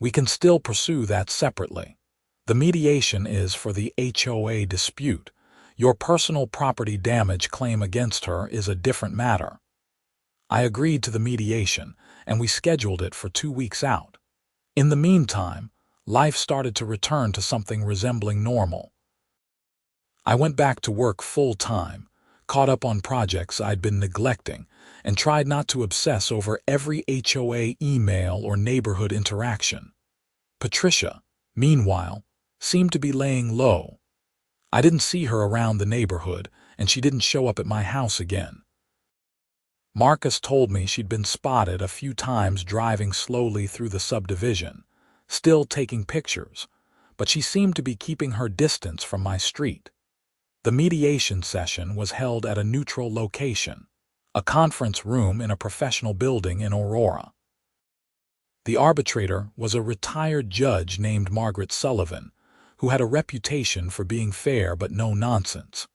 S1: "We can still pursue that separately. The mediation is for the HOA dispute. Your personal property damage claim against her is a different matter." I agreed to the mediation, and we scheduled it for 2 weeks out. In the meantime, life started to return to something resembling normal. I went back to work full-time, caught up on projects I'd been neglecting, and tried not to obsess over every HOA email or neighborhood interaction. Patricia, meanwhile, seemed to be laying low. I didn't see her around the neighborhood, and she didn't show up at my house again. Marcus told me she'd been spotted a few times driving slowly through the subdivision, still taking pictures, but she seemed to be keeping her distance from my street. The mediation session was held at a neutral location, a conference room in a professional building in Aurora. The arbitrator was a retired judge named Margaret Sullivan, who had a reputation for being fair but no nonsense.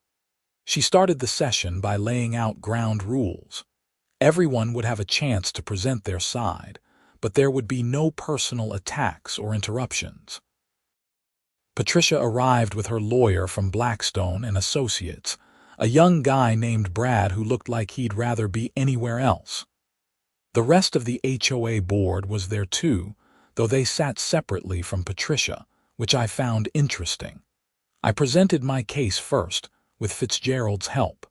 S1: She started the session by laying out ground rules. Everyone would have a chance to present their side, but there would be no personal attacks or interruptions. Patricia arrived with her lawyer from Blackstone and Associates, a young guy named Brad who looked like he'd rather be anywhere else. The rest of the HOA board was there too, though they sat separately from Patricia, which I found interesting. I presented my case first, with Fitzgerald's help.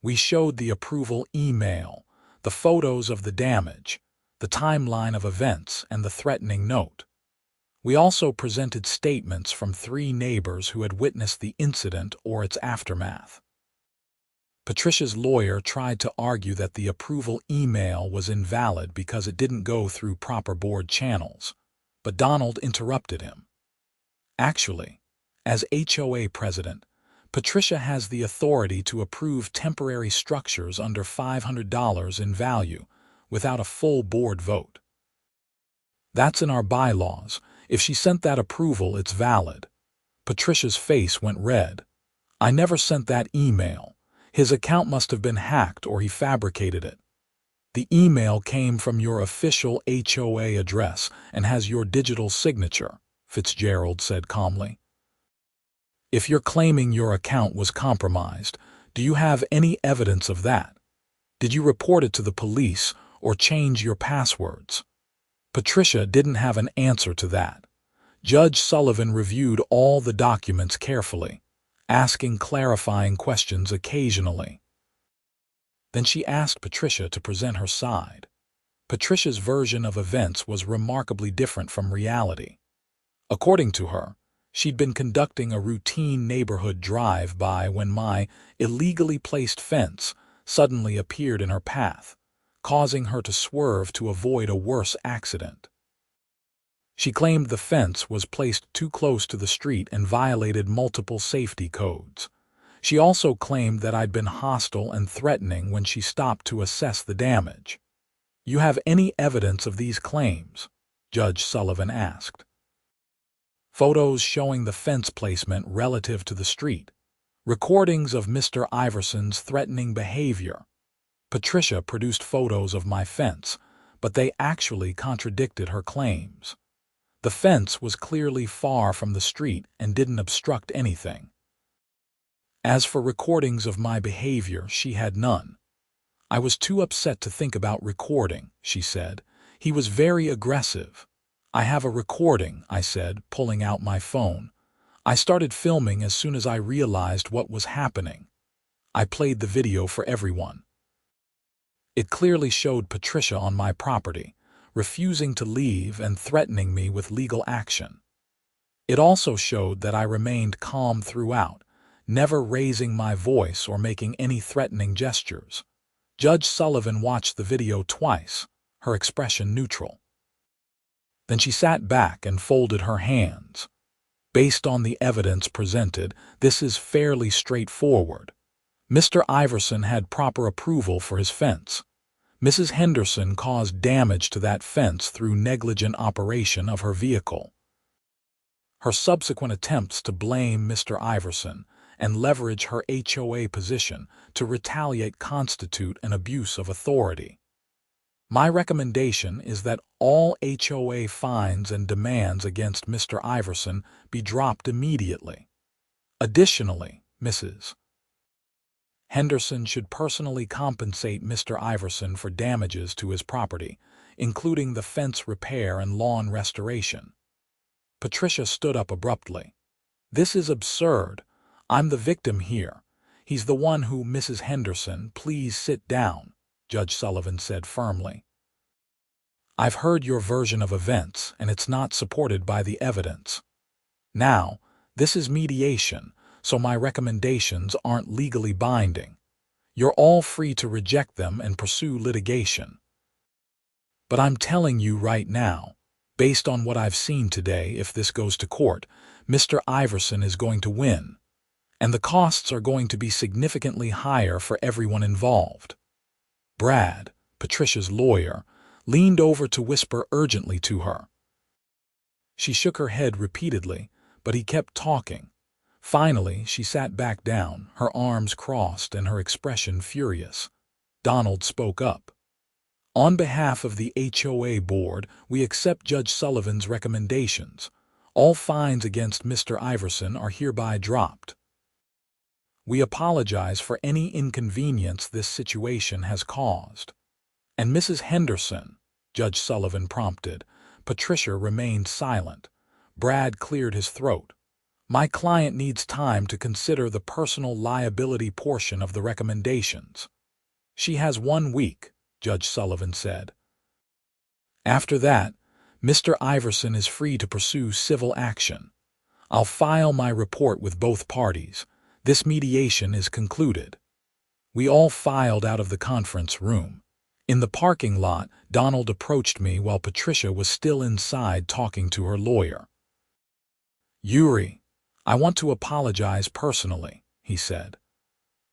S1: We showed the approval email, the photos of the damage, the timeline of events, and the threatening note. We also presented statements from 3 neighbors who had witnessed the incident or its aftermath. Patricia's lawyer tried to argue that the approval email was invalid because it didn't go through proper board channels, but Donald interrupted him. Actually, as HOA president, Patricia has the authority to approve temporary structures under $500 in value without a full board vote. That's in our bylaws. If she sent that approval, it's valid. Patricia's face went red. I never sent that email. His account must have been hacked or he fabricated it. The email came from your official HOA address and has your digital signature, Fitzgerald said calmly. If you're claiming your account was compromised, do you have any evidence of that? Did you report it to the police or change your passwords? Patricia didn't have an answer to that. Judge Sullivan reviewed all the documents carefully, asking clarifying questions occasionally. Then she asked Patricia to present her side. Patricia's version of events was remarkably different from reality. According to her, she'd been conducting a routine neighborhood drive-by when my illegally placed fence suddenly appeared in her path, causing her to swerve to avoid a worse accident. She claimed the fence was placed too close to the street and violated multiple safety codes. She also claimed that I'd been hostile and threatening when she stopped to assess the damage. You have any evidence of these claims? Judge Sullivan asked. Photos showing the fence placement relative to the street. Recordings of Mr. Iverson's threatening behavior. Patricia produced photos of my fence, but they actually contradicted her claims. The fence was clearly far from the street and didn't obstruct anything. As for recordings of my behavior, she had none. I was too upset to think about recording, she said. He was very aggressive. I have a recording, I said, pulling out my phone. I started filming as soon as I realized what was happening. I played the video for everyone. It clearly showed Patricia on my property, refusing to leave and threatening me with legal action. It also showed that I remained calm throughout, never raising my voice or making any threatening gestures. Judge Sullivan watched the video twice, her expression neutral. Then she sat back and folded her hands. Based on the evidence presented, this is fairly straightforward. Mr. Iverson had proper approval for his fence. Mrs. Henderson caused damage to that fence through negligent operation of her vehicle. Her subsequent attempts to blame Mr. Iverson and leverage her HOA position to retaliate constitute an abuse of authority. My recommendation is that all HOA fines and demands against Mr. Iverson be dropped immediately. Additionally, Mrs. Henderson should personally compensate Mr. Iverson for damages to his property, including the fence repair and lawn restoration. Patricia stood up abruptly. This is absurd. I'm the victim here. He's the one who, Mrs. Henderson, please sit down, Judge Sullivan said firmly. I've heard your version of events, and it's not supported by the evidence. Now, this is mediation, so my recommendations aren't legally binding. You're all free to reject them and pursue litigation. But I'm telling you right now, based on what I've seen today, if this goes to court, Mr. Iverson is going to win, and the costs are going to be significantly higher for everyone involved. Brad, Patricia's lawyer, leaned over to whisper urgently to her. She shook her head repeatedly, but he kept talking. Finally, she sat back down, her arms crossed and her expression furious. Donald spoke up. On behalf of the HOA board, we accept Judge Sullivan's recommendations. All fines against Mr. Iverson are hereby dropped. We apologize for any inconvenience this situation has caused. And Mrs. Henderson, Judge Sullivan prompted. Patricia remained silent. Brad cleared his throat. My client needs time to consider the personal liability portion of the recommendations. She has 1 week, Judge Sullivan said. After that, Mr. Iverson is free to pursue civil action. I'll file my report with both parties. This mediation is concluded. We all filed out of the conference room. In the parking lot, Donald approached me while Patricia was still inside talking to her lawyer. Yuri, I want to apologize personally, he said.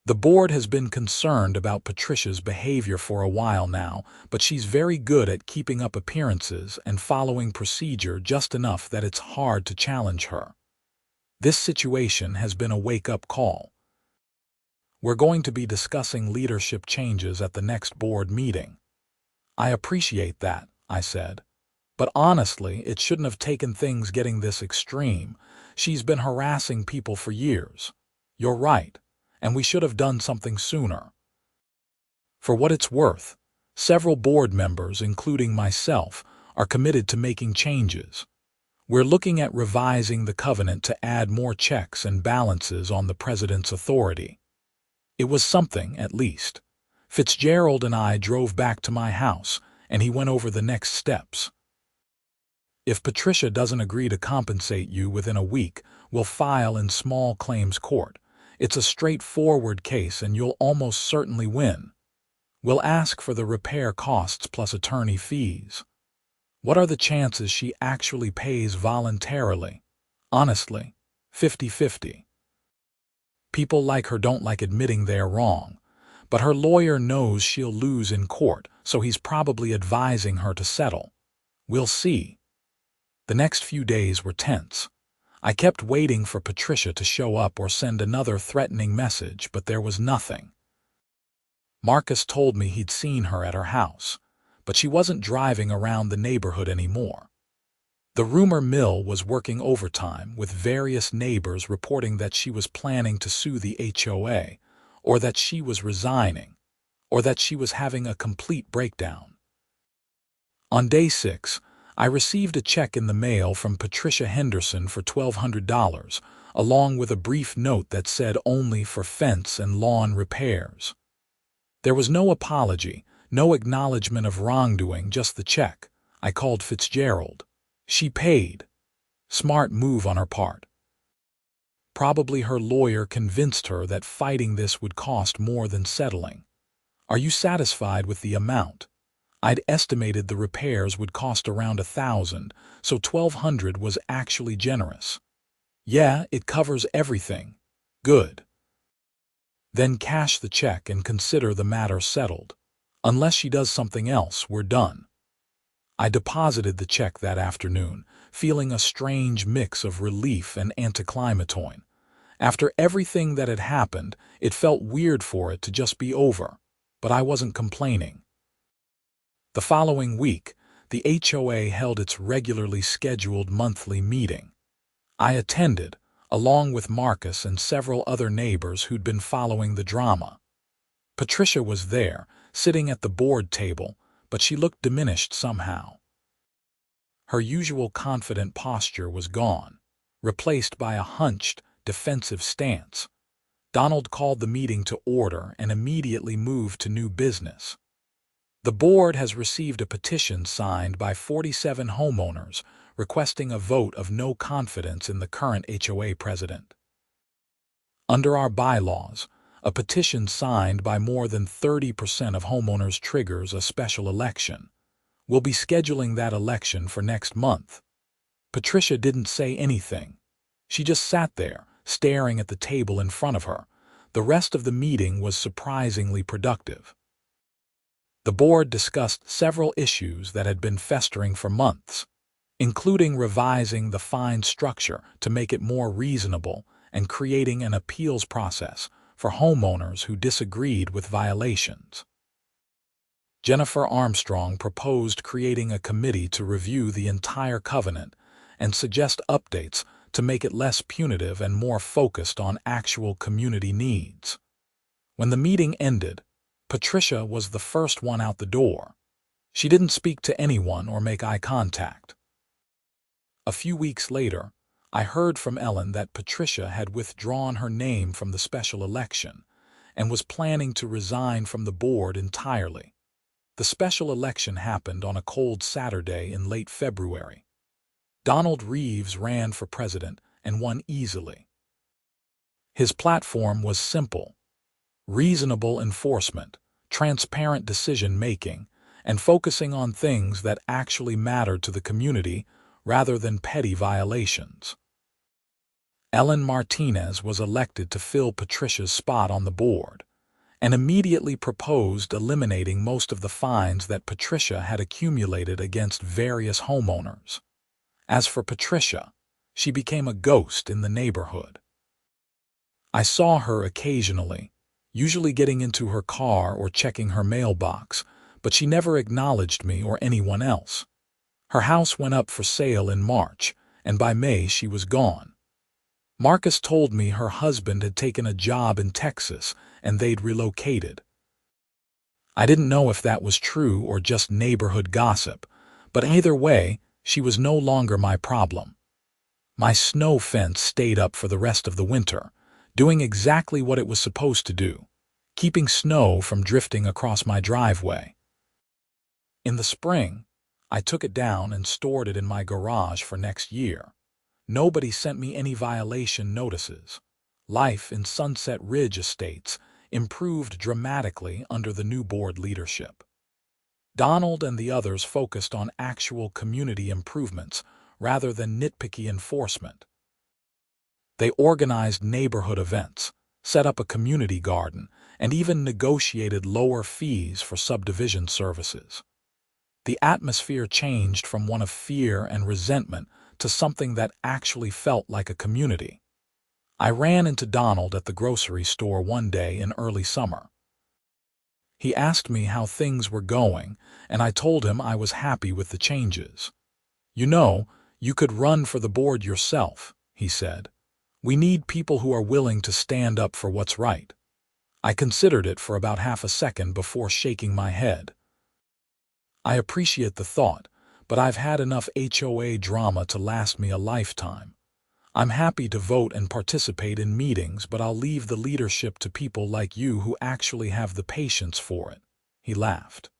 S1: The board has been concerned about Patricia's behavior for a while now, but she's very good at keeping up appearances and following procedure just enough that it's hard to challenge her. This situation has been a wake-up call. We're going to be discussing leadership changes at the next board meeting. I appreciate that, I said. But honestly, it shouldn't have taken things getting this extreme. She's been harassing people for years. You're right, and we should have done something sooner. For what it's worth, several board members, including myself, are committed to making changes. We're looking at revising the covenant to add more checks and balances on the president's authority. It was something, at least. Fitzgerald and I drove back to my house, and he went over the next steps. If Patricia doesn't agree to compensate you within a week, we'll file in small claims court. It's a straightforward case and you'll almost certainly win. We'll ask for the repair costs plus attorney fees. What are the chances she actually pays voluntarily? Honestly, 50-50. People like her don't like admitting they're wrong, but her lawyer knows she'll lose in court, so he's probably advising her to settle. We'll see. The next few days were tense. I kept waiting for Patricia to show up or send another threatening message, but there was nothing. Marcus told me he'd seen her at her house, but she wasn't driving around the neighborhood anymore. The rumor mill was working overtime, with various neighbors reporting that she was planning to sue the HOA, or that she was resigning, or that she was having a complete breakdown. On day 6, I received a check in the mail from Patricia Henderson for $1,200, along with a brief note that said only for fence and lawn repairs. There was no apology, no acknowledgement of wrongdoing, just the check. I called Fitzgerald. She paid. Smart move on her part. Probably her lawyer convinced her that fighting this would cost more than settling. Are you satisfied with the amount? I'd estimated the repairs would cost around $1,000, so $1,200 was actually generous. Yeah, it covers everything. Good. Then cash the check and consider the matter settled. Unless she does something else, we're done. I deposited the check that afternoon, feeling a strange mix of relief and anticlimatoin. After everything that had happened, it felt weird for it to just be over, but I wasn't complaining. The following week, the HOA held its regularly scheduled monthly meeting. I attended, along with Marcus and several other neighbors who'd been following the drama. Patricia was there, sitting at the board table, but she looked diminished somehow. Her usual confident posture was gone, replaced by a hunched, defensive stance. Donald called the meeting to order and immediately moved to new business. The board has received a petition signed by 47 homeowners requesting a vote of no confidence in the current HOA president. Under our bylaws, a petition signed by more than 30% of homeowners triggers a special election. We'll be scheduling that election for next month. Patricia didn't say anything. She just sat there, staring at the table in front of her. The rest of the meeting was surprisingly productive. The board discussed several issues that had been festering for months, including revising the fine structure to make it more reasonable and creating an appeals process for homeowners who disagreed with violations. Jennifer Armstrong proposed creating a committee to review the entire covenant and suggest updates to make it less punitive and more focused on actual community needs. When the meeting ended, Patricia was the first one out the door. She didn't speak to anyone or make eye contact. A few weeks later, I heard from Ellen that Patricia had withdrawn her name from the special election and was planning to resign from the board entirely. The special election happened on a cold Saturday in late February. Donald Reeves ran for president and won easily. His platform was simple: reasonable enforcement, transparent decision-making, and focusing on things that actually mattered to the community rather than petty violations. Ellen Martinez was elected to fill Patricia's spot on the board and immediately proposed eliminating most of the fines that Patricia had accumulated against various homeowners. As for Patricia, she became a ghost in the neighborhood. I saw her occasionally, usually getting into her car or checking her mailbox, but she never acknowledged me or anyone else. Her house went up for sale in March, and by May she was gone. Marcus told me her husband had taken a job in Texas and they'd relocated. I didn't know if that was true or just neighborhood gossip, but either way, she was no longer my problem. My snow fence stayed up for the rest of the winter, doing exactly what it was supposed to do, keeping snow from drifting across my driveway. In the spring, I took it down and stored it in my garage for next year. Nobody sent me any violation notices. Life in Sunset Ridge Estates improved dramatically under the new board leadership. Donald and the others focused on actual community improvements rather than nitpicky enforcement. They organized neighborhood events, set up a community garden, and even negotiated lower fees for subdivision services. The atmosphere changed from one of fear and resentment to something that actually felt like a community. I ran into Donald at the grocery store one day in early summer. He asked me how things were going, and I told him I was happy with the changes. "You know, you could run for the board yourself," he said. "We need people who are willing to stand up for what's right." I considered it for about half a second before shaking my head. I appreciate the thought, but I've had enough HOA drama to last me a lifetime. I'm happy to vote and participate in meetings, but I'll leave the leadership to people like you who actually have the patience for it. He laughed.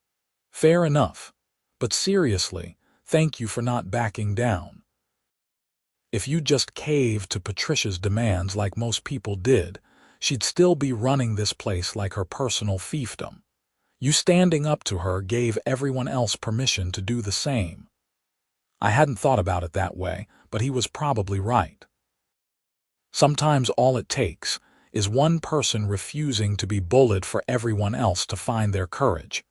S1: Fair enough. But seriously, thank you for not backing down. If you just caved to Patricia's demands like most people did, she'd still be running this place like her personal fiefdom. You standing up to her gave everyone else permission to do the same. I hadn't thought about it that way, but he was probably right. Sometimes all it takes is one person refusing to be bullied for everyone else to find their courage.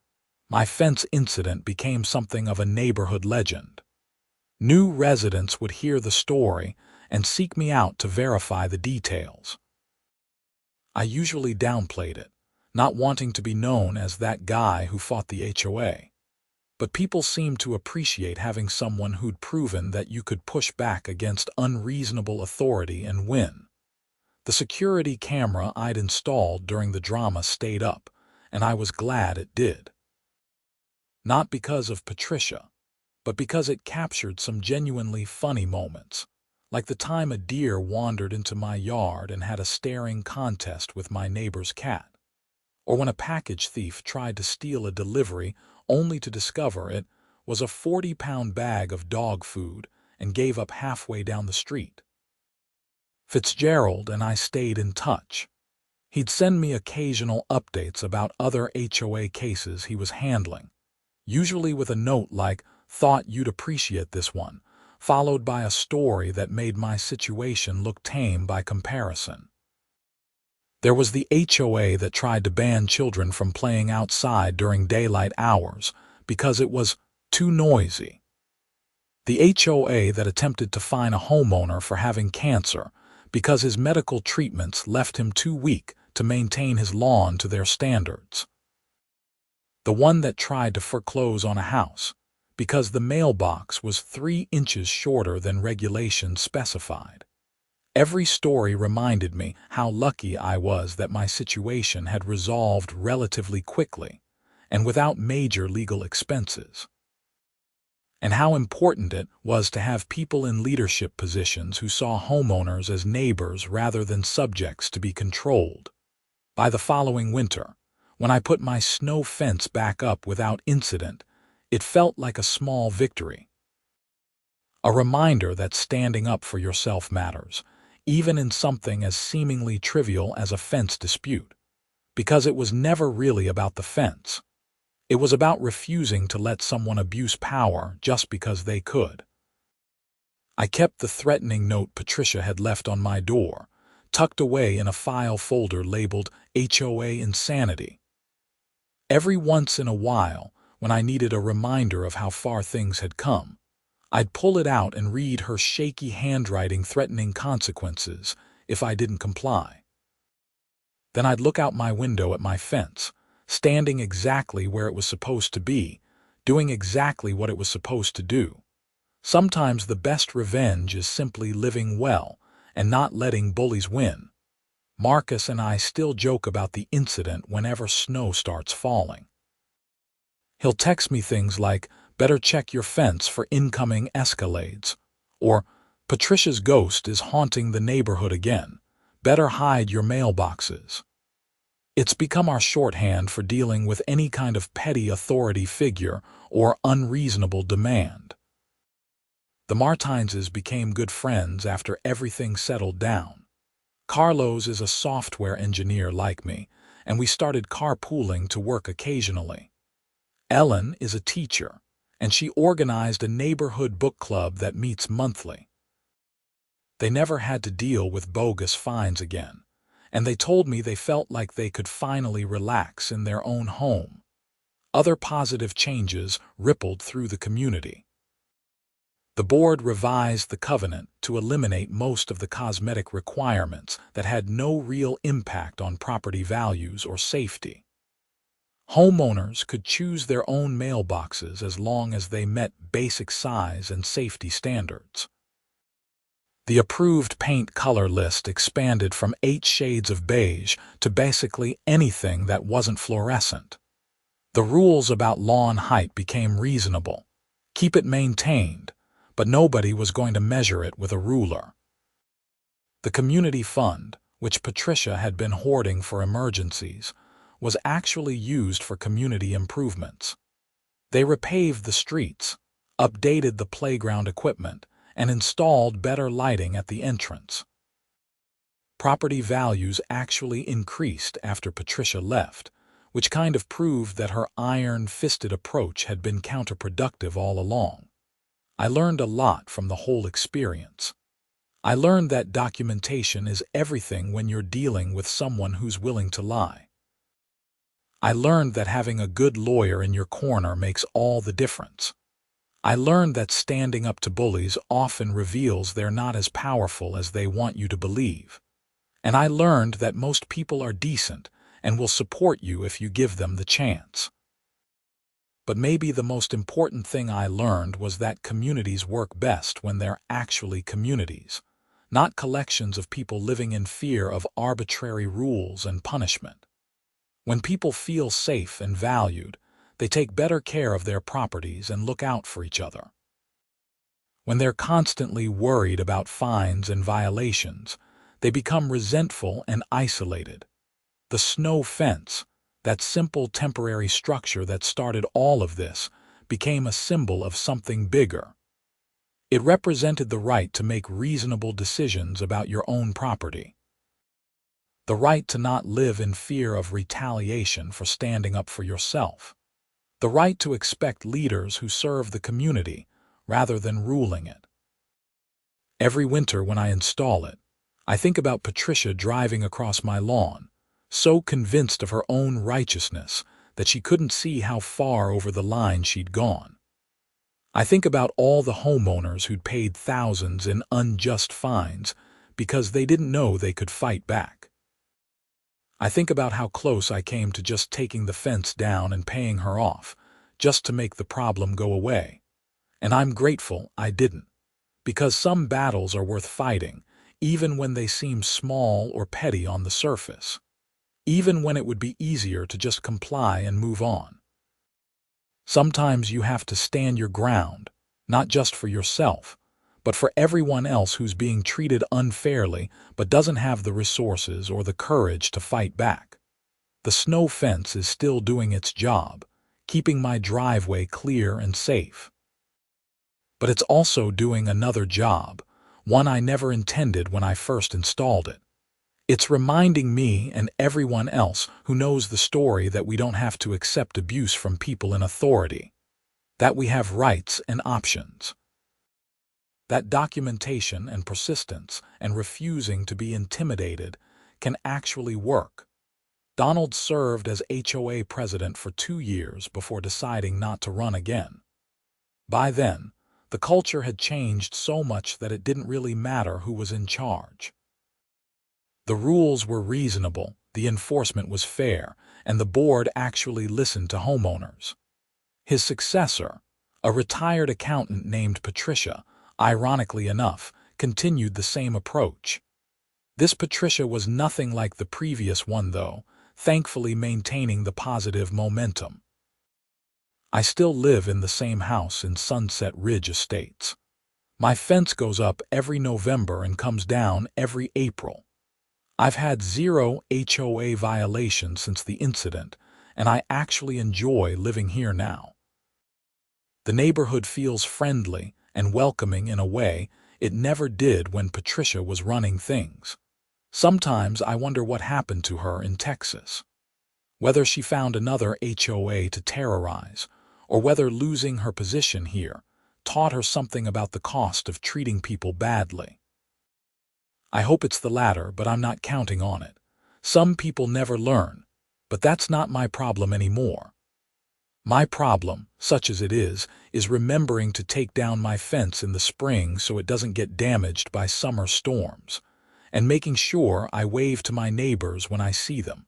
S1: My fence incident became something of a neighborhood legend. New residents would hear the story and seek me out to verify the details. I usually downplayed it, not wanting to be known as that guy who fought the HOA. But people seemed to appreciate having someone who'd proven that you could push back against unreasonable authority and win. The security camera I'd installed during the drama stayed up, and I was glad it did. Not because of Patricia, but because it captured some genuinely funny moments, like the time a deer wandered into my yard and had a staring contest with my neighbor's cat, or when a package thief tried to steal a delivery only to discover it was a 40-pound bag of dog food and gave up halfway down the street. Fitzgerald and I stayed in touch. He'd send me occasional updates about other HOA cases he was handling, usually with a note like, "Thought you'd appreciate this one," followed by a story that made my situation look tame by comparison. There was the HOA that tried to ban children from playing outside during daylight hours because it was too noisy. The HOA that attempted to fine a homeowner for having cancer because his medical treatments left him too weak to maintain his lawn to their standards. The one that tried to foreclose on a house because the mailbox was 3 inches shorter than regulations specified. Every story reminded me how lucky I was that my situation had resolved relatively quickly and without major legal expenses, and how important it was to have people in leadership positions who saw homeowners as neighbors rather than subjects to be controlled. By the following winter, when I put my snow fence back up without incident, it felt like a small victory. A reminder that standing up for yourself matters, even in something as seemingly trivial as a fence dispute, because it was never really about the fence. It was about refusing to let someone abuse power just because they could. I kept the threatening note Patricia had left on my door, tucked away in a file folder labeled HOA Insanity. Every once in a while, when I needed a reminder of how far things had come, I'd pull it out and read her shaky handwriting threatening consequences if I didn't comply. Then I'd look out my window at my fence, standing exactly where it was supposed to be, doing exactly what it was supposed to do. Sometimes the best revenge is simply living well and not letting bullies win. Marcus and I still joke about the incident whenever snow starts falling. He'll text me things like, "Better check your fence for incoming escalades," or "Patricia's ghost is haunting the neighborhood again. Better hide your mailboxes." It's become our shorthand for dealing with any kind of petty authority figure or unreasonable demand. The Martinses became good friends after everything settled down. Carlos is a software engineer like me, and we started carpooling to work occasionally. Ellen is a teacher, and she organized a neighborhood book club that meets monthly. They never had to deal with bogus fines again, and they told me they felt like they could finally relax in their own home. Other positive changes rippled through the community. The board revised the covenant to eliminate most of the cosmetic requirements that had no real impact on property values or safety. Homeowners could choose their own mailboxes as long as they met basic size and safety standards. The approved paint color list expanded from 8 shades of beige to basically anything that wasn't fluorescent. The rules about lawn height became reasonable. Keep it maintained, but nobody was going to measure it with a ruler. The community fund, which Patricia had been hoarding for emergencies, was actually used for community improvements. They repaved the streets, updated the playground equipment, and installed better lighting at the entrance. Property values actually increased after Patricia left, which kind of proved that her iron-fisted approach had been counterproductive all along. I learned a lot from the whole experience. I learned that documentation is everything when you're dealing with someone who's willing to lie. I learned that having a good lawyer in your corner makes all the difference. I learned that standing up to bullies often reveals they're not as powerful as they want you to believe. And I learned that most people are decent and will support you if you give them the chance. But maybe the most important thing I learned was that communities work best when they're actually communities, not collections of people living in fear of arbitrary rules and punishment. When people feel safe and valued, they take better care of their properties and look out for each other. When they're constantly worried about fines and violations, they become resentful and isolated. The snow fence, that simple temporary structure that started all of this, became a symbol of something bigger. It represented the right to make reasonable decisions about your own property. The right to not live in fear of retaliation for standing up for yourself. The right to expect leaders who serve the community rather than ruling it. Every winter when I install it, I think about Patricia driving across my lawn, so convinced of her own righteousness that she couldn't see how far over the line she'd gone. I think about all the homeowners who'd paid thousands in unjust fines because they didn't know they could fight back. I think about how close I came to just taking the fence down and paying her off, just to make the problem go away. And I'm grateful I didn't, because some battles are worth fighting, even when they seem small or petty on the surface, even when it would be easier to just comply and move on. Sometimes you have to stand your ground, not just for yourself, but for everyone else who's being treated unfairly but doesn't have the resources or the courage to fight back. The snow fence is still doing its job, keeping my driveway clear and safe. But it's also doing another job, one I never intended when I first installed it. It's reminding me and everyone else who knows the story that we don't have to accept abuse from people in authority, that we have rights and options, that documentation and persistence and refusing to be intimidated can actually work. Donald served as HOA president for 2 years before deciding not to run again. By then, the culture had changed so much that it didn't really matter who was in charge. The rules were reasonable, the enforcement was fair, and the board actually listened to homeowners. His successor, a retired accountant named Patricia, ironically enough, continued the same approach. This Patricia was nothing like the previous one, though, thankfully maintaining the positive momentum. I still live in the same house in Sunset Ridge Estates. My fence goes up every November and comes down every April. I've had 0 HOA violations since the incident, and I actually enjoy living here now. The neighborhood feels friendly and welcoming in a way it never did when Patricia was running things. Sometimes I wonder what happened to her in Texas. Whether she found another HOA to terrorize, or whether losing her position here taught her something about the cost of treating people badly. I hope it's the latter, but I'm not counting on it. Some people never learn, but that's not my problem anymore. My problem, such as it is remembering to take down my fence in the spring so it doesn't get damaged by summer storms, and making sure I wave to my neighbors when I see them.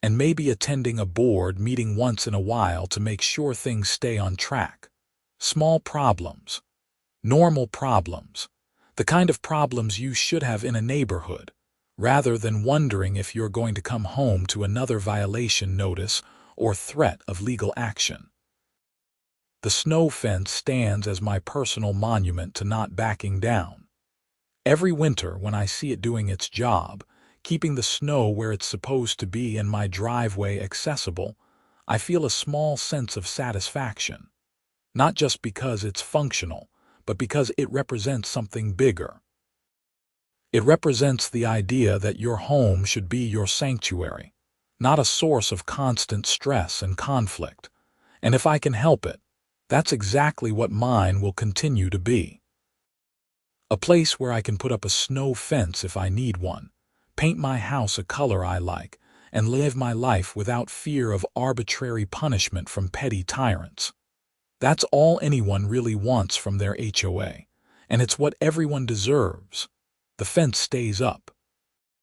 S1: And maybe attending a board meeting once in a while to make sure things stay on track. Small problems. Normal problems. The kind of problems you should have in a neighborhood, rather than wondering if you're going to come home to another violation notice or threat of legal action. The snow fence stands as my personal monument to not backing down. Every winter when I see it doing its job, keeping the snow where it's supposed to be and my driveway accessible, I feel a small sense of satisfaction. Not just because it's functional, but because it represents something bigger. It represents the idea that your home should be your sanctuary, not a source of constant stress and conflict. And if I can help it, that's exactly what mine will continue to be. A place where I can put up a snow fence if I need one, paint my house a color I like, and live my life without fear of arbitrary punishment from petty tyrants. That's all anyone really wants from their HOA, and it's what everyone deserves. The fence stays up.